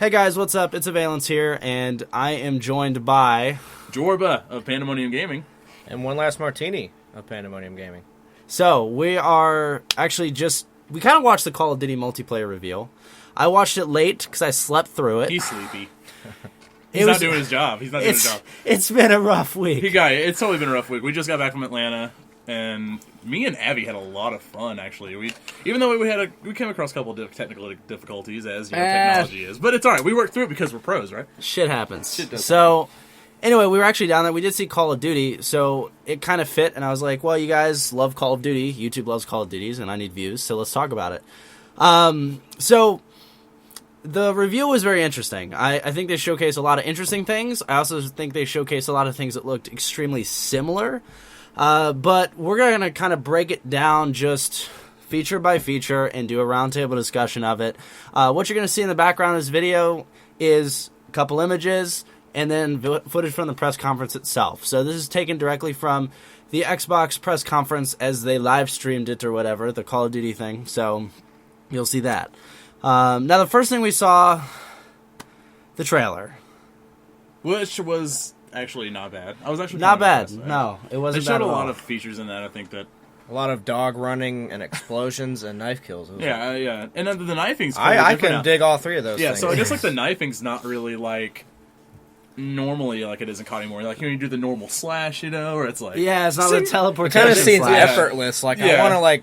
Hey guys, what's up? It's Avialence here, and I am joined by... Jorba of Pandemonium Gaming. And one last martini of Pandemonium Gaming. So, we are actually we kind of watched the Call of Duty multiplayer reveal. I watched it late because I slept through it. He's sleepy. He's not doing his job. It's been a rough week. It's totally been a rough week. We just got back from Atlanta, and me and Abby had a lot of fun, actually. Even though we came across a couple of technical difficulties, as technology is. But it's alright. We worked through it because we're pros, right? Shit happens. Anyway, we were actually down there. We did see Call of Duty, so it kind of fit. And I was like, well, you guys love Call of Duty. YouTube loves Call of Duties, and I need views, so let's talk about it. So the review was very interesting. I think they showcase a lot of interesting things. I also think they showcase a lot of things that looked extremely similar. But we're going to kind of break it down just feature by feature and do a roundtable discussion of it. What you're going to see in the background of this video is a couple images and then footage from the press conference itself. So this is taken directly from the Xbox press conference as they live streamed it or whatever, the Call of Duty thing. So you'll see that. Now the first thing we saw, the trailer. Which was actually not bad. I was actually not bad. No, it wasn't bad at all. They showed a lot of features in that, I think that... A lot of dog running and explosions and knife kills. Yeah. And then the knifing's I can dig all three of those things. Yeah, so I guess like the knifing's not really like... normally like it is in CoD anymore. Like, you do the normal slash, or it's like... Yeah, it's not the teleportation. It kind of seems slash. effortless. Like, I want to, like,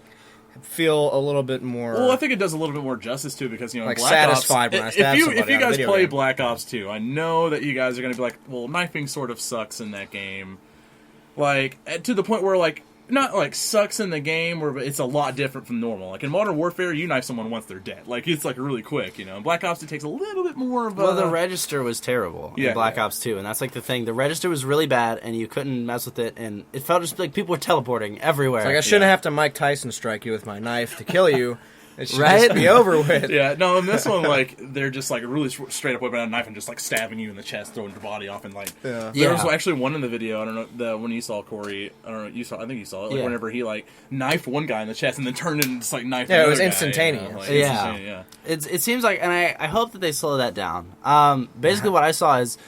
feel a little bit more... Well, I think it does a little bit more justice, too, because, like Black satisfied Ops... when I stab somebody if you guys play game. Black Ops 2, I know that you guys are going to be like, well, knifing sort of sucks in that game. Like, to the point where, like, not, like, sucks in the game, where it's a lot different from normal. Like, in Modern Warfare, you knife someone once they're dead. Like, it's, like, really quick, In Black Ops, it takes a little bit more of a... Well, the register was terrible in Black Ops 2, and that's, like, the thing. The register was really bad, and you couldn't mess with it, and it felt just like people were teleporting everywhere. It's like, I shouldn't have to Mike Tyson strike you with my knife to kill you. It should just be over with. Yeah, no, in this one, like, they're just, like, really straight up whipping out a knife and just, like, stabbing you in the chest, throwing your body off, and, like... Yeah. There was actually one in the video, I don't know, when you saw Corey, I don't know, I think you saw it, like, whenever he, like, knifed one guy in the chest and then turned and just, like, knifed another guy. It was instantaneous. Like, yeah. It seems like, and I hope that they slow that down. Basically what I saw is,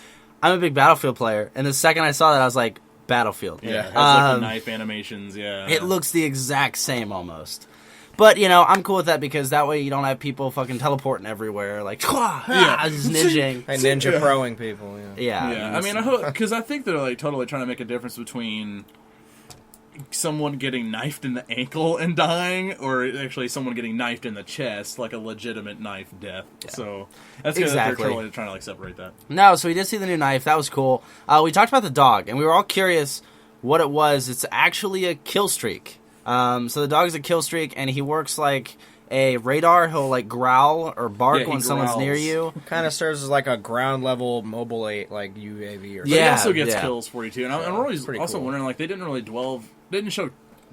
I'm a big Battlefield player, and the second I saw that, I was like, Battlefield. Yeah, it has, like, the knife animations, It looks the exact same, almost. But, I'm cool with that because that way you don't have people fucking teleporting everywhere, like, just ninjing. And ninja proing people, Yeah. I mean, I hope, because I think they're, like, totally trying to make a difference between someone getting knifed in the ankle and dying, or actually someone getting knifed in the chest, like a legitimate knife death. Yeah. So, that's good that they're totally trying to, like, separate that. No, so we did see the new knife. That was cool. We talked about the dog, and we were all curious what it was. It's actually a kill streak. So the dog is a kill streak, and he works like a radar. He'll like growl or bark when someone's near you. Kind of serves as like a ground level mobile like UAV or something. He also gets kills for you too. And I'm always also cool. wondering, like, they didn't show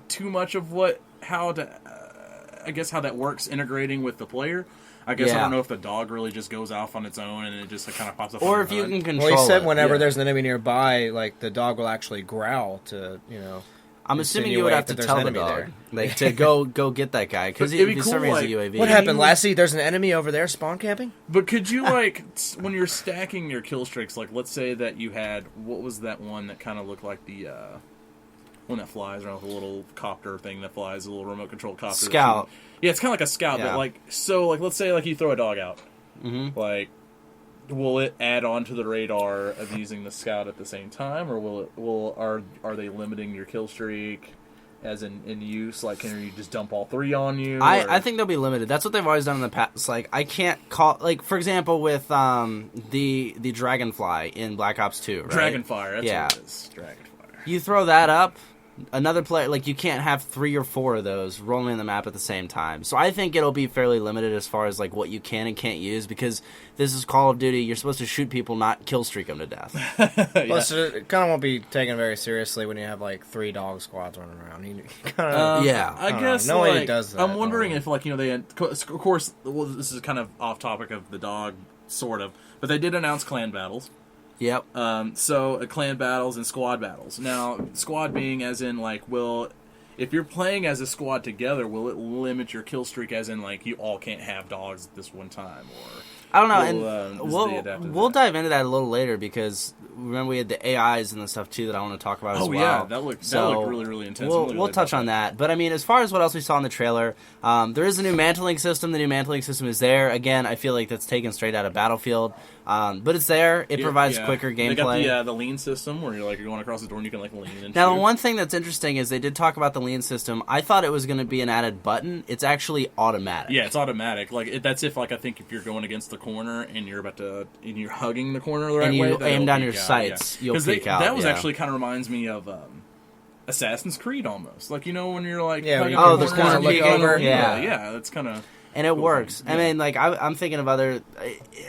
too much of how that works integrating with the player. I guess I don't know if the dog really just goes off on its own and it just like, kind of pops up. Or if you can control it. Well, he said whenever there's an enemy nearby, like the dog will actually growl to I'm assuming you would have to tell the dog, like, to go get that guy, because he's serving as a UAV. What happened, Lassie? There's an enemy over there spawn camping? But could you, like, when you're stacking your kill streaks, like, let's say that you had, what was that one that kind of looked like the, one that flies around with a little copter thing that flies, a little remote control copter. Scout. Yeah, it's kind of like a scout, but, like, so, like, let's say, like, you throw a dog out. Mm-hmm. Like, will it add on to the radar of using the scout at the same time, or are they limiting your kill streak as in use? Like, can you just dump all three on you? I think they'll be limited. That's what they've always done in the past. Like, I can't call, like, for example, with the Dragonfly in Black Ops 2, right? Dragonfire, that's what it is. Dragonfire. You throw that up, another player, like, you can't have 3 or 4 of those rolling in the map at the same time. So I think it'll be fairly limited as far as, like, what you can and can't use, because this is Call of Duty. You're supposed to shoot people, not kill streak them to death. Plus, it kind of won't be taken very seriously when you have, like, 3 dog squads running around. I guess, nobody does that. I'm wondering if, like, they had, of course, well, this is kind of off topic of the dog, sort of, but they did announce clan battles. Yep. So clan battles and squad battles. Now, squad being as in, like, if you're playing as a squad together, will it limit your kill streak as in, like, you all can't have dogs at this one time? I don't know, we'll dive into that a little later because remember we had the AIs and the stuff too that I want to talk about as well. Oh yeah, that looked really, really intense. We'll touch on that. But I mean, as far as what else we saw in the trailer, there is a new mantling system. The new mantling system is there. Again, I feel like that's taken straight out of Battlefield. But it's there. It provides quicker gameplay. They got the lean system where you're going across the door and you can lean into. Now, the one thing that's interesting is they did talk about the lean system. I thought it was going to be an added button. It's actually automatic. Yeah, it's automatic. That's if I think if you're going against the corner and you're you're hugging the corner the right way, and you aim down your sights, you'll peek out. That was actually kind of reminds me of Assassin's Creed almost. When you're the corner look over. Yeah, that's kind of. And it works. Yeah. I mean, I'm thinking of other...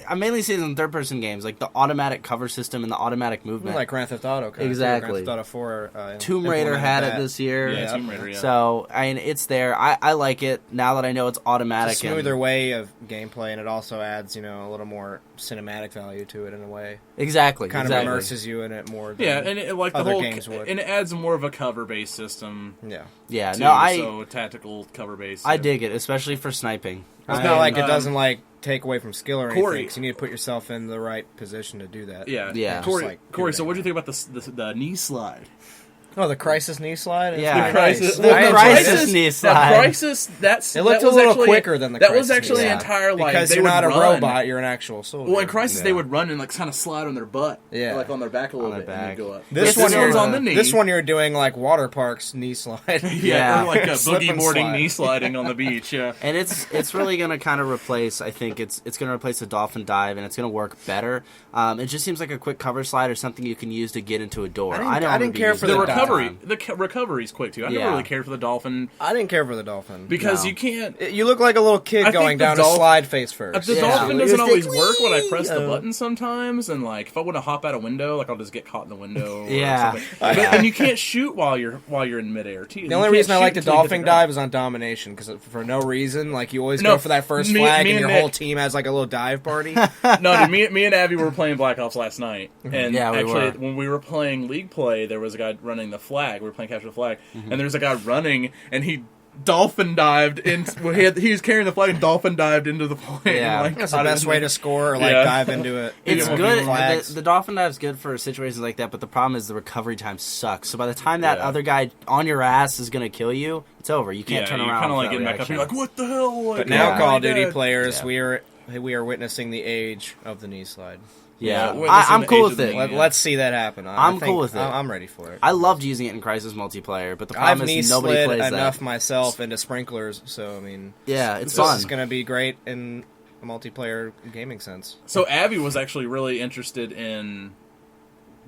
I'm mainly seeing in third-person games, like the automatic cover system and the automatic movement. Like Grand Theft Auto. Exactly. Grand Theft Auto 4. Tomb Raider had it this year. Yeah, Tomb Raider, yeah. So, I mean, it's there. I like it now that I know it's automatic. It's a smoother way of gameplay, and it also adds, a little more cinematic value to it in a way. Exactly. Kind of immerses you in it more than and other games would. And it adds more of a cover-based system. Yeah. Yeah, so tactical cover-based. I dig it, especially for sniping. It's not like it doesn't take away from skill or anything. Because you need to put yourself in the right position to do that. Yeah. Corey, so what do you think about the knee slide? Oh, the Crisis knee slide? Yeah. The Crisis knee slide. The Crisis, it looked a little quicker than the Crisis. That was actually the entire, because you're not a robot, you're an actual soldier. Well, in Crisis, they would run and, kind of slide on their butt. Yeah. On their back a little bit, and you go up. This one's on the knee. This one you're doing, water parks knee slide. Yeah, or a boogie boarding knee sliding on the beach, yeah. And it's really going to kind of replace, I think, it's going to replace the dolphin dive, and it's going to work better. It just seems like a quick cover slide or something you can use to get into a door. I didn't care for the recovery. The recovery's quick too. I never really cared for the dolphin. I didn't care for the dolphin because you can't. You look like a little kid going down a slide face first. The dolphin doesn't always work when I press the button sometimes, and if I want to hop out a window, I'll just get caught in the window. Yeah, and you can't shoot while you're in midair too. The only reason I like the dolphin dive is on domination because for no reason, you always go for that first flag, and your whole team has a little dive party. No, dude, me and Abby were playing Black Ops last night, and when we were playing League Play, there was a guy running the flag. We were playing Capture the Flag, and there's a guy running, and he dolphin dived in. He was carrying the flag and dolphin dived into the plane. Yeah, that's the best way to score or dive into it. It's good. The dolphin dive's good for situations like that, but the problem is the recovery time sucks. So by the time that other guy on your ass is going to kill you, it's over. You can't turn around. Kind of getting back up. You're like, what the hell? But now, Call of Duty players, we are witnessing the age of the knee slide. Yeah, I'm cool with it. Let's see that happen. I'm cool with it. I'm ready for it. I loved using it in Crisis multiplayer, but the problem is nobody plays that. I've enough myself into sprinklers, so I mean, it's fun. This is going to be great in a multiplayer gaming sense. So Abby was actually really interested in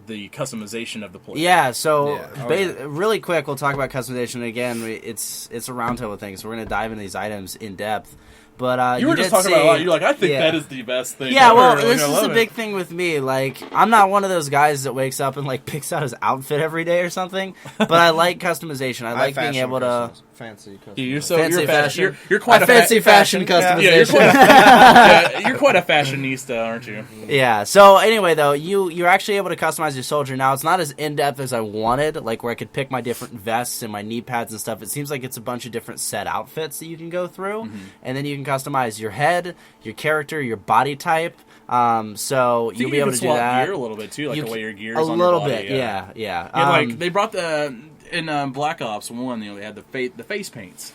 the customization of the play. Yeah, so really quick, we'll talk about customization again. It's a roundtable thing, so we're going to dive into these items in depth. But you were just talking about a lot. You're like, I think that is the best thing. Yeah, well, this is the big thing with me. I'm not one of those guys that wakes up and picks out his outfit every day or something. But I like customization. I like being able to fancy customization. You're fashion. You're quite a fancy fashion customization. Yeah, you're quite a fashionista, aren't you? Yeah. So anyway, though, you're actually able to customize your soldier. Now it's not as in depth as I wanted. Where I could pick my different vests and my knee pads and stuff. It seems like it's a bunch of different set outfits that you can go through, and then you can customize your head, your character, your body type. So you'll be able to do that. Gear a little bit too, the way your gear is a on little your body, bit. Yeah. They brought in Black Ops 1, they had the face paints,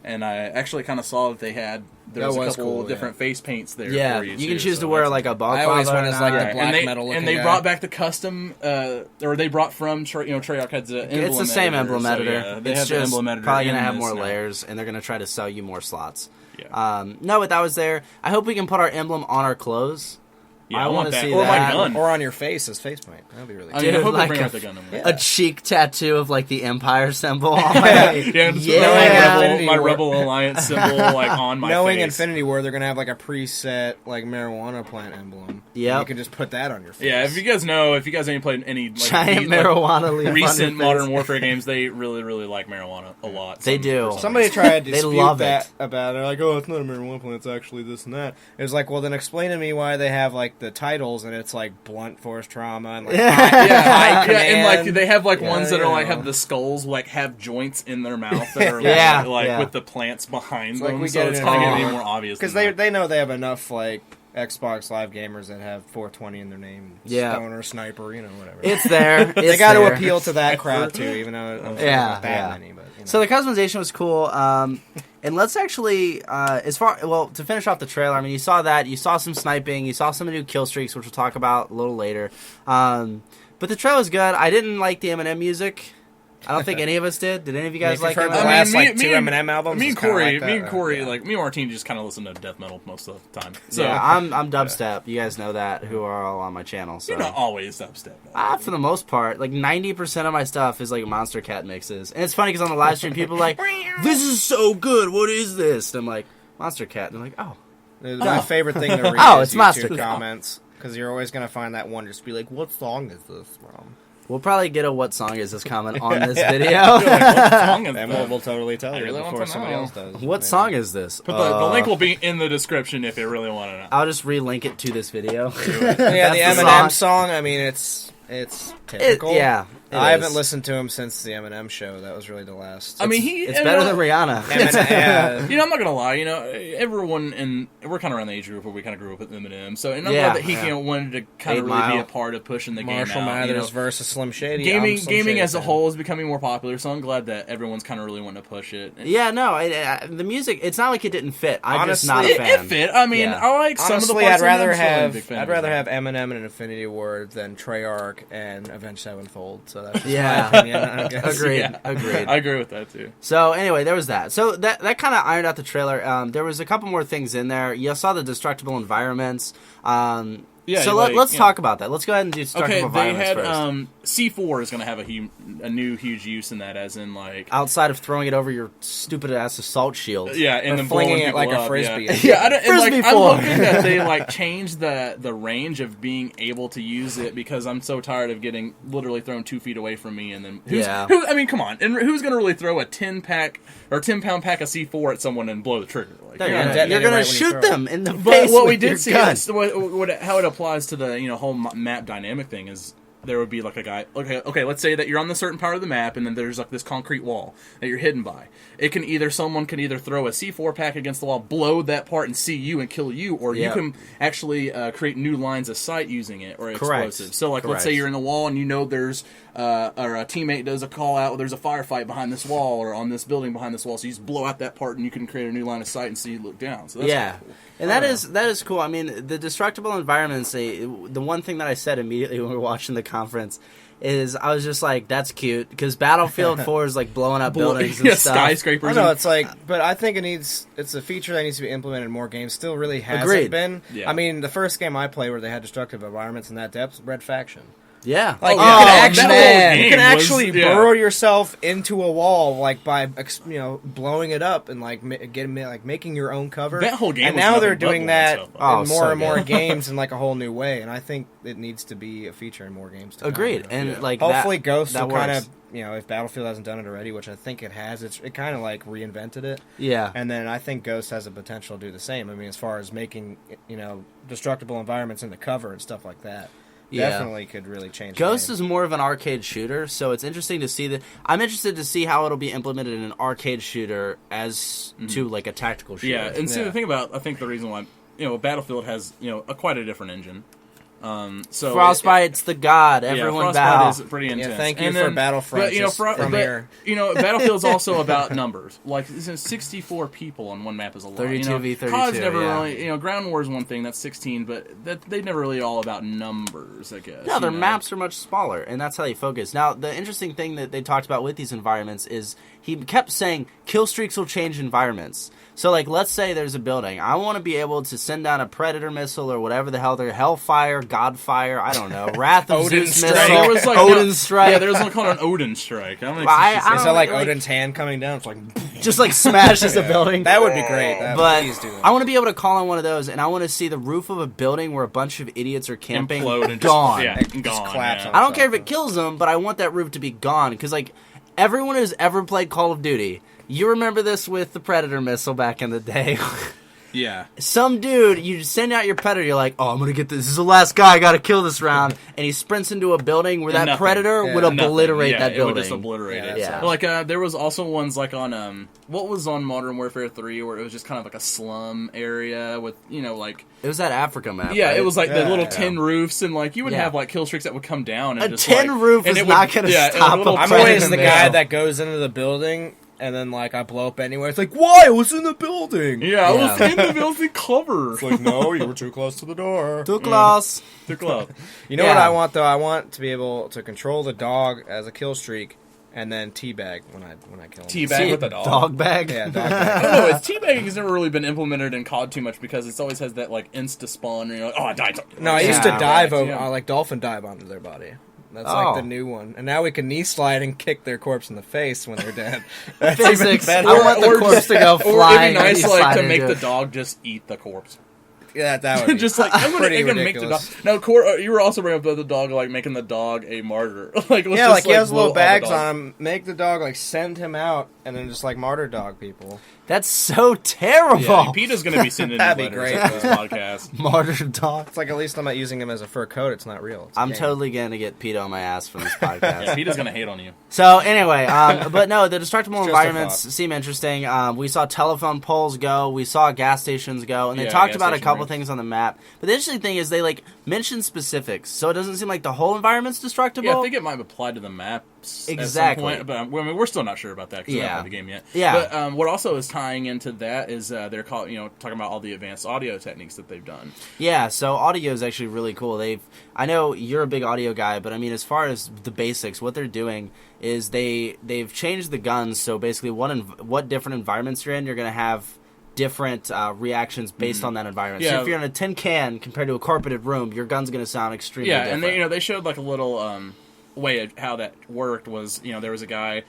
and I actually kind of saw that there was a couple of different face paints there. Yeah, for you can choose to wear a balaclava. I always went as the black metal looking and they brought back the custom, or they brought from Treyarch had the emblem. It's the same emblem editor. They have just the emblem editor. Probably gonna have more layers, and they're gonna try to sell you more slots. Yeah. No, but that was there. I hope we can put our emblem on our clothes. Yeah, I want to see or that. My gun. Or on your face as face paint. That'd be really cool. I hope they bring out the gun. A cheek tattoo of the Empire symbol on my Rebel Alliance symbol on my Knowing face. Infinity War, they're gonna have a preset marijuana plant emblem. Yeah, you can just put that on your face. Yeah, if you guys ain't played any giant marijuana leaf recent Modern Warfare games, they really really like marijuana a lot. They do. Somebody tried to dispute that about it. They're like, oh, it's not a marijuana plant, it's actually this and that. It was well, then explain to me why they have the titles and it's blunt force trauma and high command. And they have ones that are have the skulls have joints in their mouth that are with the plants behind them. We so it's kind of getting more obvious because they know they have enough Xbox Live gamers that have 420 in their name. Yeah. Stoner, sniper, whatever. It's there. They got to appeal to that crowd too, even though I'm sure not that many. But, So the customization was cool. And let's actually, to finish off the trailer, I mean, you saw that. You saw some sniping. You saw some new kill streaks, which we'll talk about a little later. But the trailer was good. I didn't like the Eminem music. I don't think any of us did. Did any of you guys like Eminem? The last, two Eminem albums? Me and Corey, me and Martine just kind of listen to death metal most of the time. So. Yeah, I'm dubstep. You guys know that, who are all on my channel. So. You're not always dubstep. For the most part. Like, 90% of my stuff is, like, Monster Cat mixes. And it's funny because on the live stream, people are like, this is so good. What is this? And I'm like, Monster Cat. And they're like, oh. My favorite thing to read is it's Monster YouTube comments. Because you're always going to find that one just be like, what song is this from? We'll probably get a what song is this comment on this video. And we'll totally tell you before somebody else does. What song is this? But the link will be in the description if you really want to know. I'll just relink it to this video. Yeah, the Eminem song, I mean, it's typical. I haven't is. listened to him since the Eminem show. That was really the last. I mean, it's better than Rihanna. I'm not gonna lie. Everyone, and we're kind of around the age group where we kind of grew up with Eminem. So, and I'm glad that he wanted to kind of really be a part of pushing the Marshall game out. Mathers versus Slim Shady. Gaming as a whole is becoming more popular. So I'm glad that everyone's kind of really wanting to push it. Yeah, no, the music. It's not like it didn't fit. I'm just not a fan. It fit. I mean, I like some of the parts. I'd rather have Eminem and Infinity Ward than Treyarch and Avenged Sevenfold. So that's just my opinion, I guess. Agreed. I agree with that too. So anyway, there was that. So that kind of ironed out the trailer. There was a couple more things in there. You saw the destructible environments. Let's talk about that. Let's go ahead and do destructible environments first. They had C4 is going to have a new huge use in that, as in like outside of throwing it over your stupid ass assault shield. Yeah, and then flinging it like a frisbee. Yeah, I'm hoping that they change the range of being able to use it, because I'm so tired of getting literally thrown 2 feet away from me, and then I mean, come on, and who's going to really throw a 10-pound pack of C4 at someone and blow the trigger? You're going to shoot them in the face. But what we did see, how it applies to the whole map dynamic thing is, there would be like a guy. Okay. Let's say that you're on the certain part of the map, and then there's like this concrete wall that you're hidden by. Someone can either throw a C4 pack against the wall, blow that part, and see you and kill you, or you can actually create new lines of sight using it, or explosives. So let's say you're in the wall and there's or a teammate does a call out, there's a firefight behind this wall or on this building behind this wall. So you just blow out that part, and you can create a new line of sight and see you look down. So that's cool. And that is cool. I mean, the destructible environments. The one thing that I said immediately when we were watching the conference is I was just like, that's cute, because Battlefield 4 is like blowing up buildings and stuff. Skyscrapers. I know, it's like, but I think it's a feature that needs to be implemented in more games. Still really hasn't been. Yeah. I mean, the first game I played where they had destructive environments in that depth, Red Faction. Yeah, like you can actually burrow yourself into a wall, like by blowing it up and making your own cover. That whole game. And now they're doing that in more and more games in like a whole new way. And I think it needs to be a feature in more games. Agreed. And hopefully Ghosts will kind of if Battlefield hasn't done it already, which I think it has, it kind of like reinvented it. Yeah. And then I think Ghosts has the potential to do the same. I mean, as far as making destructible environments in the cover and stuff like that. Definitely could really change. Ghost is more of an arcade shooter, so it's interesting to see that. I'm interested to see how it'll be implemented in an arcade shooter as to like a tactical shooter. Yeah, and see the thing about, I think the reason why Battlefield has quite a different engine. So Frostbite's the god. Everyone bow. Frostbite is pretty intense. Yeah, thank you for Battlefront. But Battlefield's also about numbers. Like 64 people on one map is a lot. 32v32. COD's never really. Ground War is one thing. That's 16, but they never really all about numbers. I guess. No, their maps are much smaller, and that's how they focus. Now, the interesting thing that they talked about with these environments is he kept saying kill streaks will change environments. So, let's say there's a building. I want to be able to send down a Predator missile or whatever the hell they're, Hellfire, Godfire, I don't know, Wrath of Odin Zeus strike. missile, There was Odin Strike. Yeah, there was one called an Odin Strike. Is that like Odin's hand coming down? It's like just smashes a building. That would be great. Please do that. I want to be able to call on one of those, and I want to see the roof of a building where a bunch of idiots are camping implode and gone. Just collapse. I don't care if it kills them, but I want that roof to be gone, because everyone who's ever played Call of Duty. You remember this with the Predator missile back in the day. Some dude, you send out your predator, you're like, oh, I'm going to get this. This is the last guy, I got to kill this round. And he sprints into a building where that predator would obliterate that building. It would just obliterate it. Yeah. Like, there was also ones like on, what was on Modern Warfare 3 where it was just kind of like a slum area with, like... It was that Africa map. Yeah, right? it was like the little tin roofs, and like you would have like kill streaks that would come down. And a tin roof is not going to stop a I'm always the guy that goes into the building, and then like I blow up anywhere. It's like, why? I was in the building. Yeah, I was in the building cover. It's like, no, you were too close to the door. Too close. Too close. You know what I want though? I want to be able to control the dog as a kill streak. And then teabag when I kill him. Teabag with a dog? Dog bag? Yeah, dog bag. I don't know, teabagging has never really been implemented in COD too much because it always has that, like, insta-spawn, and you're like, oh, I died. No, I used to dive over, like, dolphin dive onto their body. That's like the new one. And now we can knee slide and kick their corpse in the face when they're dead. That's Physics. I want the corpse to go flying. Or it'd be nice, like, to make the dog just eat the corpse. Yeah, that would be just like I'm gonna make the dog. Now, you were also bringing up the dog, like making the dog a martyr. Like he has little bags on him. Make the dog like send him out, and then just like martyr dog people. That's so terrible. Yeah, PETA's going to be sending That'd be great for this podcast. Martyr dog. It's like at least I'm not using him as a fur coat. It's not real. I'm totally going to get PETA on my ass from this podcast. Yeah, PETA's going to hate on you. So anyway, but no, the destructible environments seem interesting. We saw telephone poles go. We saw gas stations go. And they talked about a couple things on the map. But the interesting thing is they like mentioned specifics. So it doesn't seem like the whole environment's destructible. Yeah, I think it might apply to the maps exactly. at some point. But I mean, we're still not sure about that because we haven't played the game yet. Yeah. But what also is tying into that is they're talking about all the advanced audio techniques that they've done. Yeah, so audio is actually really cool. I know you're a big audio guy, but I mean, as far as the basics, what they're doing is they've changed the guns. So basically, what different environments you're in, you're going to have different reactions based on that environment. Yeah. So if you're in a tin can compared to a carpeted room, your gun's going to sound extremely different. And they showed like a little way of how that worked was there was a guy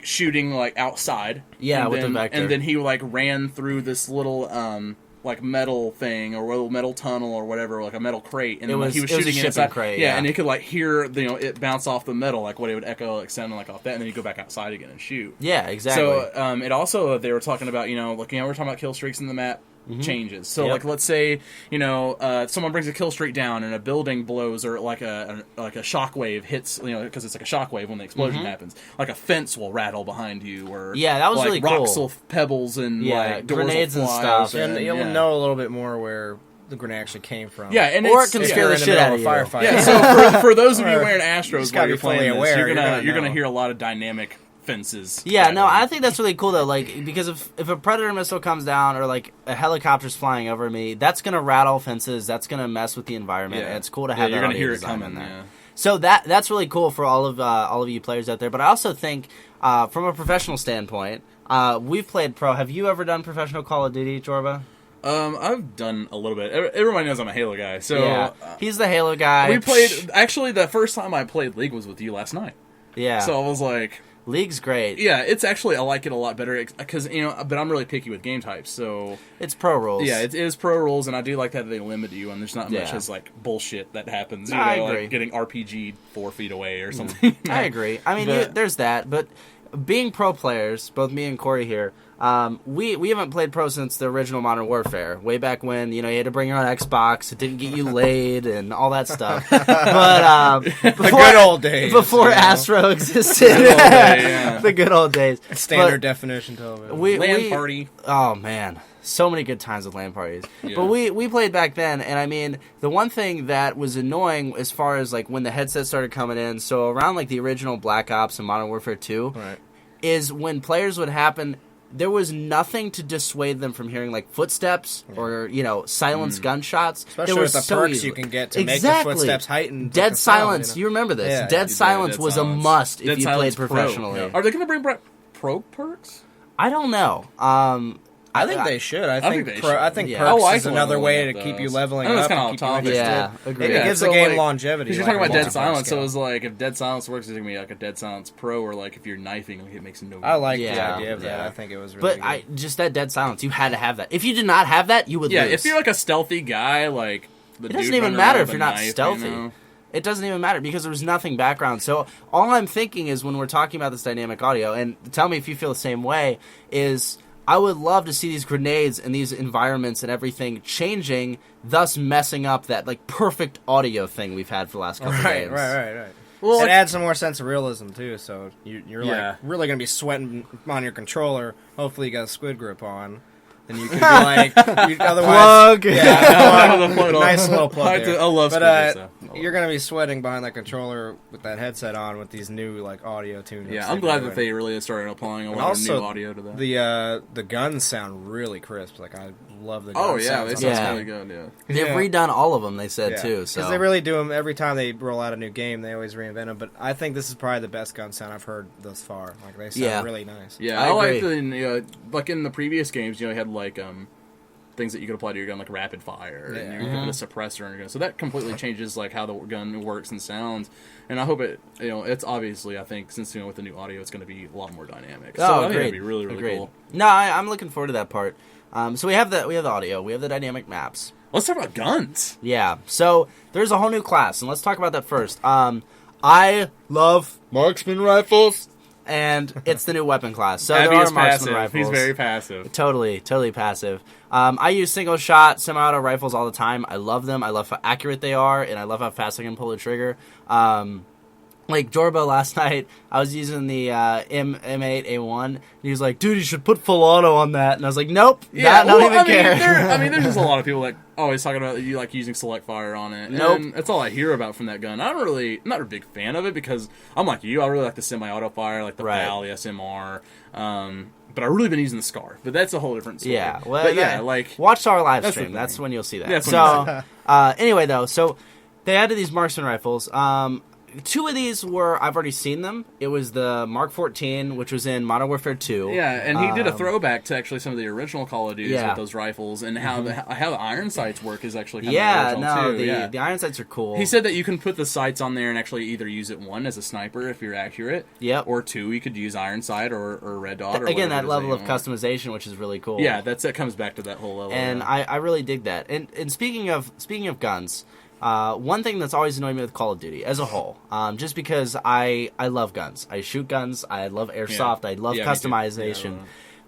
shooting like outside. Yeah, with the vector. And then he like ran through this little like metal thing or a little metal tunnel or whatever, like a metal crate, and he was shooting inside. Crate, yeah, and he could like hear it bounce off the metal, like what it would echo, like sounding like off that, and then he'd go back outside again and shoot. Yeah, exactly. So it also they were talking about we're talking about kill streaks in the map. Changes. So, like, let's say someone brings a kill streak down and a building blows, or like a shockwave hits, because it's like a shockwave when the explosion happens. Like a fence will rattle behind you, or that was like, really cool. Rocks will pebbles and like doors grenades will and fly stuff. And you'll know a little bit more where the grenade actually came from. Yeah, and or it can scare the shit out of you. Firefight. Yeah, so for those of you wearing Astros while you're playing aware, this, you're gonna hear a lot of dynamic fences. Yeah, no, I think that's really cool though. Like, because if a predator missile comes down or like a helicopter's flying over me, that's gonna rattle fences. That's gonna mess with the environment. And it's cool to have. You're gonna hear it coming coming there. Yeah. So that's really cool for all of you players out there. But I also think from a professional standpoint, we've played pro. Have you ever done professional Call of Duty, Jorba? I've done a little bit. Everybody knows I'm a Halo guy, so he's the Halo guy. We played. Actually, the first time I played League was with you last night. Yeah. So I was like, League's great. Yeah, it's actually, I like it a lot better because but I'm really picky with game types, so it's pro rules. Yeah, it is pro rules, and I do like that they limit you, and there's not much as like bullshit that happens. I agree. Like getting RPG'd 4 feet away or something. I agree. I mean, there's that, but being pro players, both me and Corey here, we haven't played pro since the original Modern Warfare, way back when you had to bring your own Xbox, it didn't get you laid and all that stuff. But the good old days before Astro existed, the good old days, standard definition television, LAN party. Oh man. So many good times with LAN parties. Yeah. But we played back then, and I mean, the one thing that was annoying as far as like when the headset started coming in, so around like the original Black Ops and Modern Warfare 2, is when players would happen, there was nothing to dissuade them from hearing like footsteps or silenced gunshots. Especially with the perks you can get to make the footsteps heightened. Dead silence. You remember this? Yeah, Dead silence was a must if you played professionally. Are they going to bring pro perks? I don't know. I think they should. I think perks is another way to keep you leveling up. That's kind of off topic. Yeah, agreed. It gives the game longevity. Because you're talking about Dead Silence, so it was like if Dead Silence works, it's gonna be like a Dead Silence Pro, or like if you're knifing, like it makes no. I like the idea of that. I think it was really good. Just that Dead Silence, you had to have that. If you did not have that, you would lose. Yeah, if you're like a stealthy guy, like it doesn't even matter if you're not stealthy. It doesn't even matter because there was nothing background. So all I'm thinking is when we're talking about this dynamic audio, and tell me if you feel the same way, is I would love to see these grenades and these environments and everything changing, thus messing up that like perfect audio thing we've had for the last couple of games. Right. Well, it adds some more sense of realism too. So you're like really gonna be sweating on your controller. Hopefully, you got a squid grip on. And you can be like, otherwise, plug. Nice little plug there. I love but you're gonna be sweating behind that controller with that headset on with these new like audio tunes. Yeah, I'm glad that they really started applying a lot of new audio to that. The guns sound really crisp. Like I love the. They sound really good. Yeah, they've redone all of them. They said too, so because they really do them every time they roll out a new game. They always reinvent them. But I think this is probably the best gun sound I've heard thus far. Like they sound really nice. Yeah, I like like in the previous games, you had like things that you could apply to your gun, like rapid fire, and you could put a suppressor on your gun. So that completely changes like how the gun works and sounds. And I hope it's obviously, I think since with the new audio, it's going to be a lot more dynamic. So I think it'll be really cool. No, I'm looking forward to that part. So we have the audio, we have the dynamic maps. Let's talk about guns. Yeah. So there's a whole new class, and let's talk about that first. I love marksman rifles. And it's the new weapon class. So there are marksman rifles. He's very passive. Totally passive. I use single shot semi-auto rifles all the time. I love them. I love how accurate they are, and I love how fast I can pull the trigger. Like Jorbo last night, I was using the M8 A1, and he was like, "Dude, you should put full auto on that." And I was like, "Nope, I don't even care." There's just a lot of people that always talking about you like using select fire on it. Nope, and that's all I hear about from that gun. I'm not a big fan of it because I'm like you. I really like the semi-auto fire, like the PAL, the SMR. But I've really been using the Scar. But that's a whole different story. Yeah, well, like watch our live stream. That's when you'll see that. So anyway, though, so they added these marksman rifles. Two of these I've already seen them. It was the Mark 14, which was in Modern Warfare 2. Yeah, and he did a throwback to actually some of the original Call of Duty with those rifles, and how the iron sights work is actually kind of original too. The iron sights are cool. He said that you can put the sights on there and actually either use it, one, as a sniper if you're accurate, or two, you could use iron sight or red dot. Or again, that level of customization, which is really cool. Yeah, that comes back to that whole level. And I really dig that. And speaking of guns, one thing that's always annoyed me with Call of Duty as a whole, just because I love guns. I shoot guns. I love airsoft. I love customization.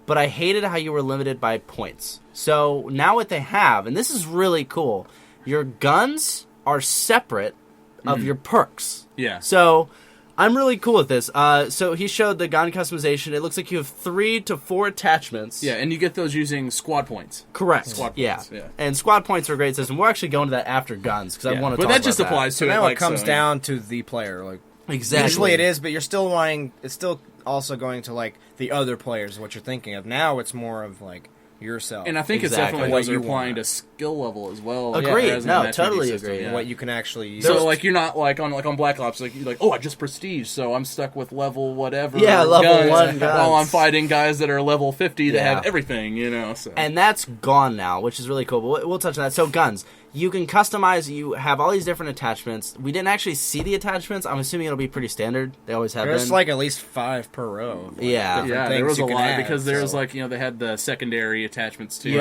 But I hated how you were limited by points. So now what they have, and this is really cool, your guns are separate of your perks. Yeah. So I'm really cool with this. So he showed the gun customization. It looks like you have 3 to 4 attachments. Yeah, and you get those using squad points. Correct. Squad points, yeah. And squad points are a great system. We're actually going to that after guns because I want to talk about that. But that just applies to it. Now it comes down to the player. Like exactly. Usually it is, but you're still wanting. It's still also going to like the other players. What you're thinking of now, it's more of like yourself. And I think it's definitely what you're applying to skill level as well. Agreed. No, totally agree. Yeah. What you can actually use. So like you're not like on Black Ops you're like, oh, I just prestige, so I'm stuck with level whatever. Yeah, level 1 guns. While I'm fighting guys that are level 50 that have everything, So. And that's gone now, which is really cool. But we'll touch on that. So guns. You can customize. You have all these different attachments. We didn't actually see the attachments. I'm assuming it'll be pretty standard. They always have been. There's like at least 5 per row. Like there was a lot because there was they had the secondary attachments too.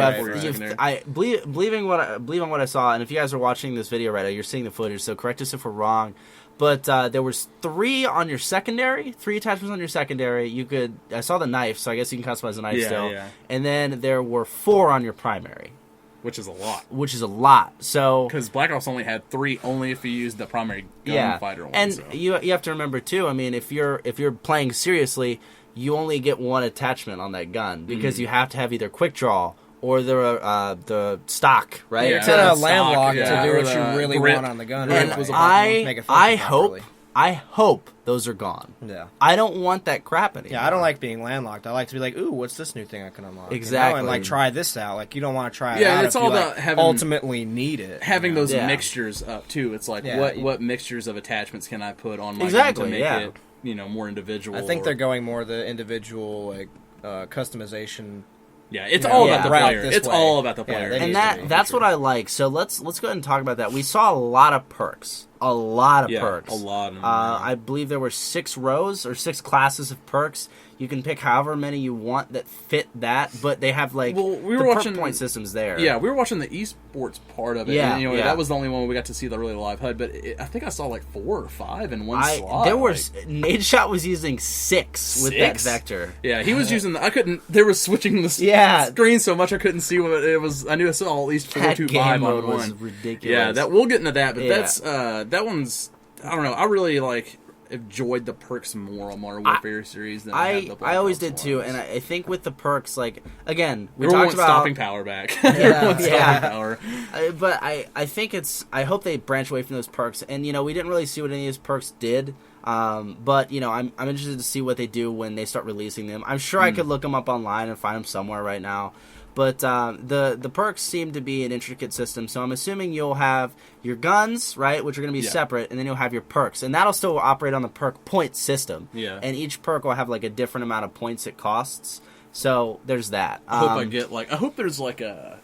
Believing what I saw, and if you guys are watching this video right now, you're seeing the footage. So correct us if we're wrong. But there was 3 on your secondary, 3 attachments on your secondary. I saw the knife, so I guess you can customize the knife still. Yeah. And then there were 4 on your primary. Which is a lot. So because Black Ops only had 3, only if you used the primary gunfighter one. And you have to remember too. I mean, if you're playing seriously, you only get 1 attachment on that gun because you have to have either quick draw or the stock, right? Yeah, it's in a landlock to do what you really want on the gun. And I hope those are gone. Yeah. I don't want that crap anymore. Yeah, I don't like being landlocked. I like to be like, ooh, what's this new thing I can unlock? Exactly. And like try this out. Like you don't want to try it out. Yeah, it's all about having ultimately need it. Having those mixtures up too. It's like what mixtures of attachments can I put on my gun to make it more individual? I think they're going more the individual customization. Yeah, it's all about the player. It's all about the player. And that's what I like. So let's go ahead and talk about that. We saw a lot of perks. a lot of perks. A lot of them. I believe there were 6 rows or 6 classes of perks. You can pick however many you want that fit that, but they have like we were the watching perk point systems there. Yeah, we were watching the esports part of it. Yeah, and, yeah. That was the only one where we got to see the really live HUD. But I think I saw like 4 or 5 in one slot. There was Nadeshot was using 6 with that vector. Yeah, he was using. I couldn't. They were switching the screen so much I couldn't see what it was. I knew I saw at least 4 2 5 on one. Was ridiculous. Yeah, that we'll get into that, but that's that one's. I don't know. I really enjoyed the perks more on Modern Warfare series than I always did too, and I think with the perks, like again, we Everyone talked about stopping power back. Yeah. Power. But I think I hope they branch away from those perks, and we didn't really see what any of these perks did. But I'm interested to see what they do when they start releasing them. I'm sure I could look them up online and find them somewhere right now. But the perks seem to be an intricate system, so I'm assuming you'll have your guns, right, which are going to be separate, and then you'll have your perks, and that'll still operate on the perk point system. Yeah. And each perk will have like a different amount of points it costs. So there's that. I hope there's like a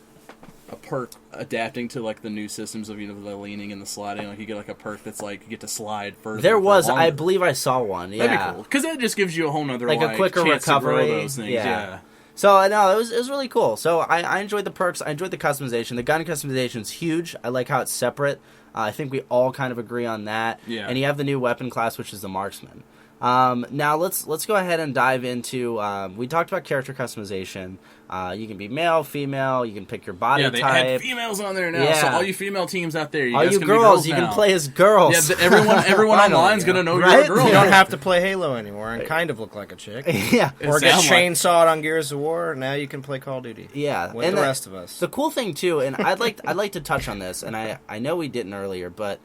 perk adapting to like the new systems of the leaning and the sliding. Like you get like a perk that's like you get to slide further. There was, I believe I saw one. Yeah, that'd be cool because that just gives you a whole nother like a quicker chance recovery. To grow those things. Yeah. So, no, it was really cool. So, I enjoyed the perks. I enjoyed the customization. The gun customization is huge. I like how it's separate. I think we all kind of agree on that. Yeah. And you have the new weapon class, which is the marksman. Now, let's go ahead and dive into... we talked about character customization. You can be male, female. You can pick your body type. Yeah, they had females on there now. Yeah. So all you female teams out there, all guys you can girls, be you girls can play as girls. Yeah, but everyone online is going to know right? you're a girl. You don't have to play Halo anymore and kind of look like a chick. Yeah. Or get chainsawed on Gears of War. Now you can play Call of Duty. Yeah. With the rest of us. The cool thing, too, and I'd like to touch on this, and I know we didn't earlier, but...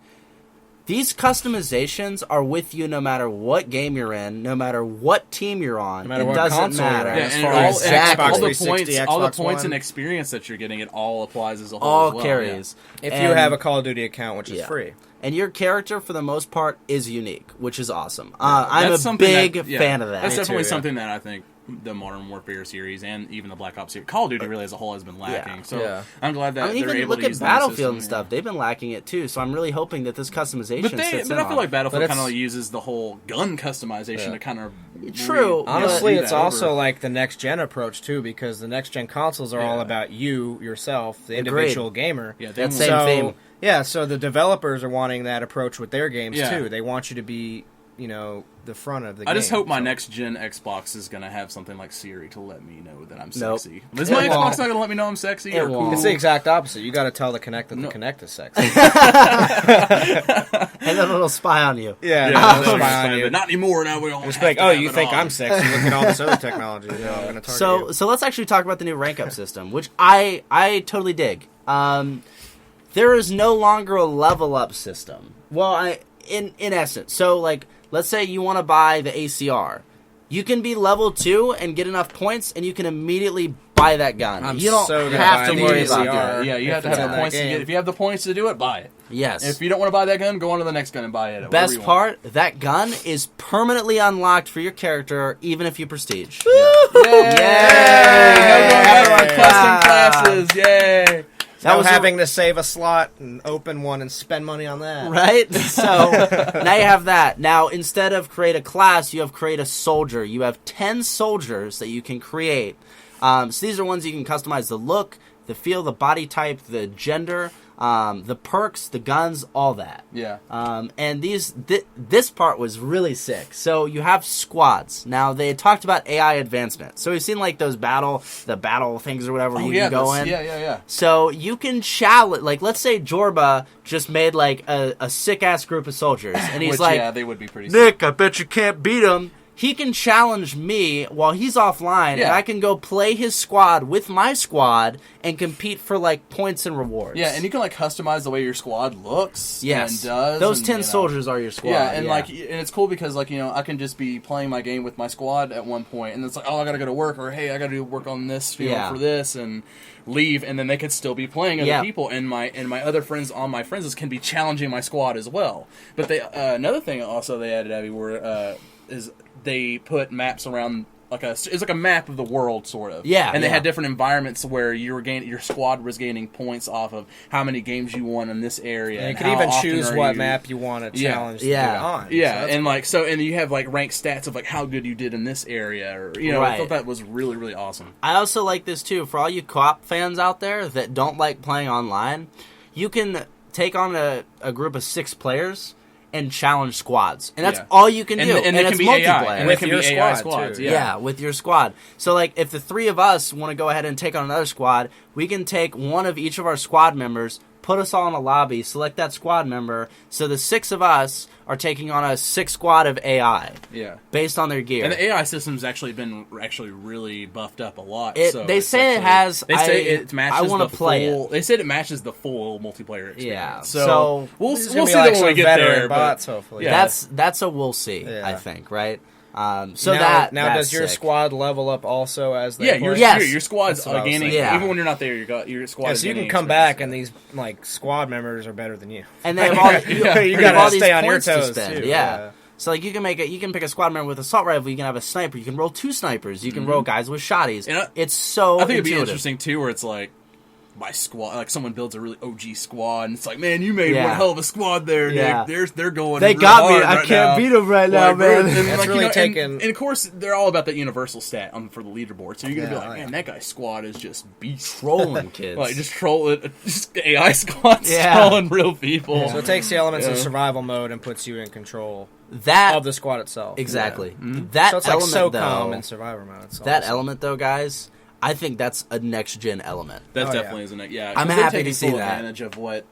These customizations are with you no matter what game you're in, no matter what team you're on. No matter it what doesn't console matter. you're Yeah, as and far all, as Xbox all the points One. and experience that you're getting, it all applies as a whole. All as well, carries. If you have a Call of Duty account, which is free. And your character, for the most part, is unique, which is awesome. I'm a big fan of that. That's definitely something that I think the Modern Warfare series and even the Black Ops series, Call of Duty really as a whole has been lacking. So I'm glad that they're even able look to at use Battlefield and stuff. They've been lacking it too. So I'm really hoping that this customization. But I feel like Battlefield kind of uses the whole gun customization to kind of true. Honestly, it's also like the next gen approach too, because the next gen consoles are all about you yourself, the individual gamer. Yeah, that same theme. Yeah, so the developers are wanting that approach with their games too. They want you to be, the front of the game. I just hope my next gen Xbox is going to have something like Siri to let me know that I'm sexy. Is my Xbox not going to let me know I'm sexy? It won't. It's the exact opposite. You got to tell the Kinect that the Kinect is sexy. And then it'll spy on you. Yeah, spy on you. But not anymore. Now we all just like, you think I'm sexy? Look at all this other technology. I'm going to target you. So let's actually talk about the new rank up system, which I totally dig. There is no longer a level up system. Well, in essence, so like. Let's say you want to buy the ACR. You can be level 2 and get enough points, and you can immediately buy that gun. You don't have to worry about that. Yeah, you have to have the points to get. If you have the points to do it, buy it. Yes. If you don't want to buy that gun, go on to the next gun and buy it. Best part, that gun is permanently unlocked for your character, even if you prestige. Yay! Custom classes. Yay! That was having to save a slot and open one and spend money on that. Right? So, now you have that. Now, instead of create a class, you have create a soldier. You have 10 soldiers that you can create. So these are ones you can customize the look, the feel, the body type, the gender, the perks, the guns, all that. Yeah. And this part was really sick. So you have squads. Now they had talked about AI advancement. So we've seen like those battle things or whatever you can go in. Yeah. So you can challenge, like let's say Jorba just made like a sick ass group of soldiers, and he's they would be pretty Nick, sick. I bet you can't beat him. He can challenge me while he's offline, and I can go play his squad with my squad and compete for like points and rewards. Yeah, and you can like customize the way your squad looks. Yes, and does. Those and, 10 soldiers are your squad. Yeah, and and it's cool because like I can just be playing my game with my squad at one point, and it's like I gotta go to work, or hey I gotta do work on this field for this, and leave, and then they could still be playing other people, and my other friends on my friends list can be challenging my squad as well. But they another thing also they added, Abby, is they put maps around it's like a map of the world, sort of. Yeah, and they had different environments where your squad was gaining points off of how many games you won in this area. And you could even choose what map you want to challenge to do it on. Yeah, and you have like ranked stats of like how good you did in this area, or I thought that was really, really awesome. I also like this too for all you co-op fans out there that don't like playing online. You can take on a group of 6 players and challenge squads, and that's all you can do. And it can it's be multiplayer. AI. And it can be AI squads. Yeah, with your squad. So, like, if the 3 of us want to go ahead and take on another squad, we can take one of each of our squad members, put us all in a lobby, select that squad member. So the 6 of us are taking on a 6 squad of AI. Yeah, based on their gear. And the AI system's actually been really buffed up a lot. They say it has. They say it matches. I want to play it. They said it matches the full multiplayer experience. Yeah. So we'll see like that when we get there. Bots, hopefully. Yeah. That's a we'll see. I think, right? Now does your squad level up also as they play? Your squad's gaining. Yeah. Even when you're not there, your squad. Yeah, so you can come back and these like squad members are better than you. And they have all you gotta stay on your toes too. Yeah. So like you can pick a squad member with assault rifle. You can have a sniper. You can roll 2 snipers. You can roll guys with shotties. It's so. I think it'd be interesting too, where it's like. My squad, like someone builds a really OG squad, and it's like, man, you made one hell of a squad there, Nick. They're going. They got me. I can't beat them right now, man. That's really taken. And of course, they're all about that universal stat for the leaderboard. So you're gonna be like, man, that guy's squad is just beast trolling kids, like just trolling, just AI squads trolling real people. So it takes the elements of survival mode and puts you in control of the squad itself. Exactly. That so it's like SOCOM in survivor mode. That element, though, guys. I think that's a next-gen element. That definitely is a next. Yeah, I'm happy to see that. Advantage of what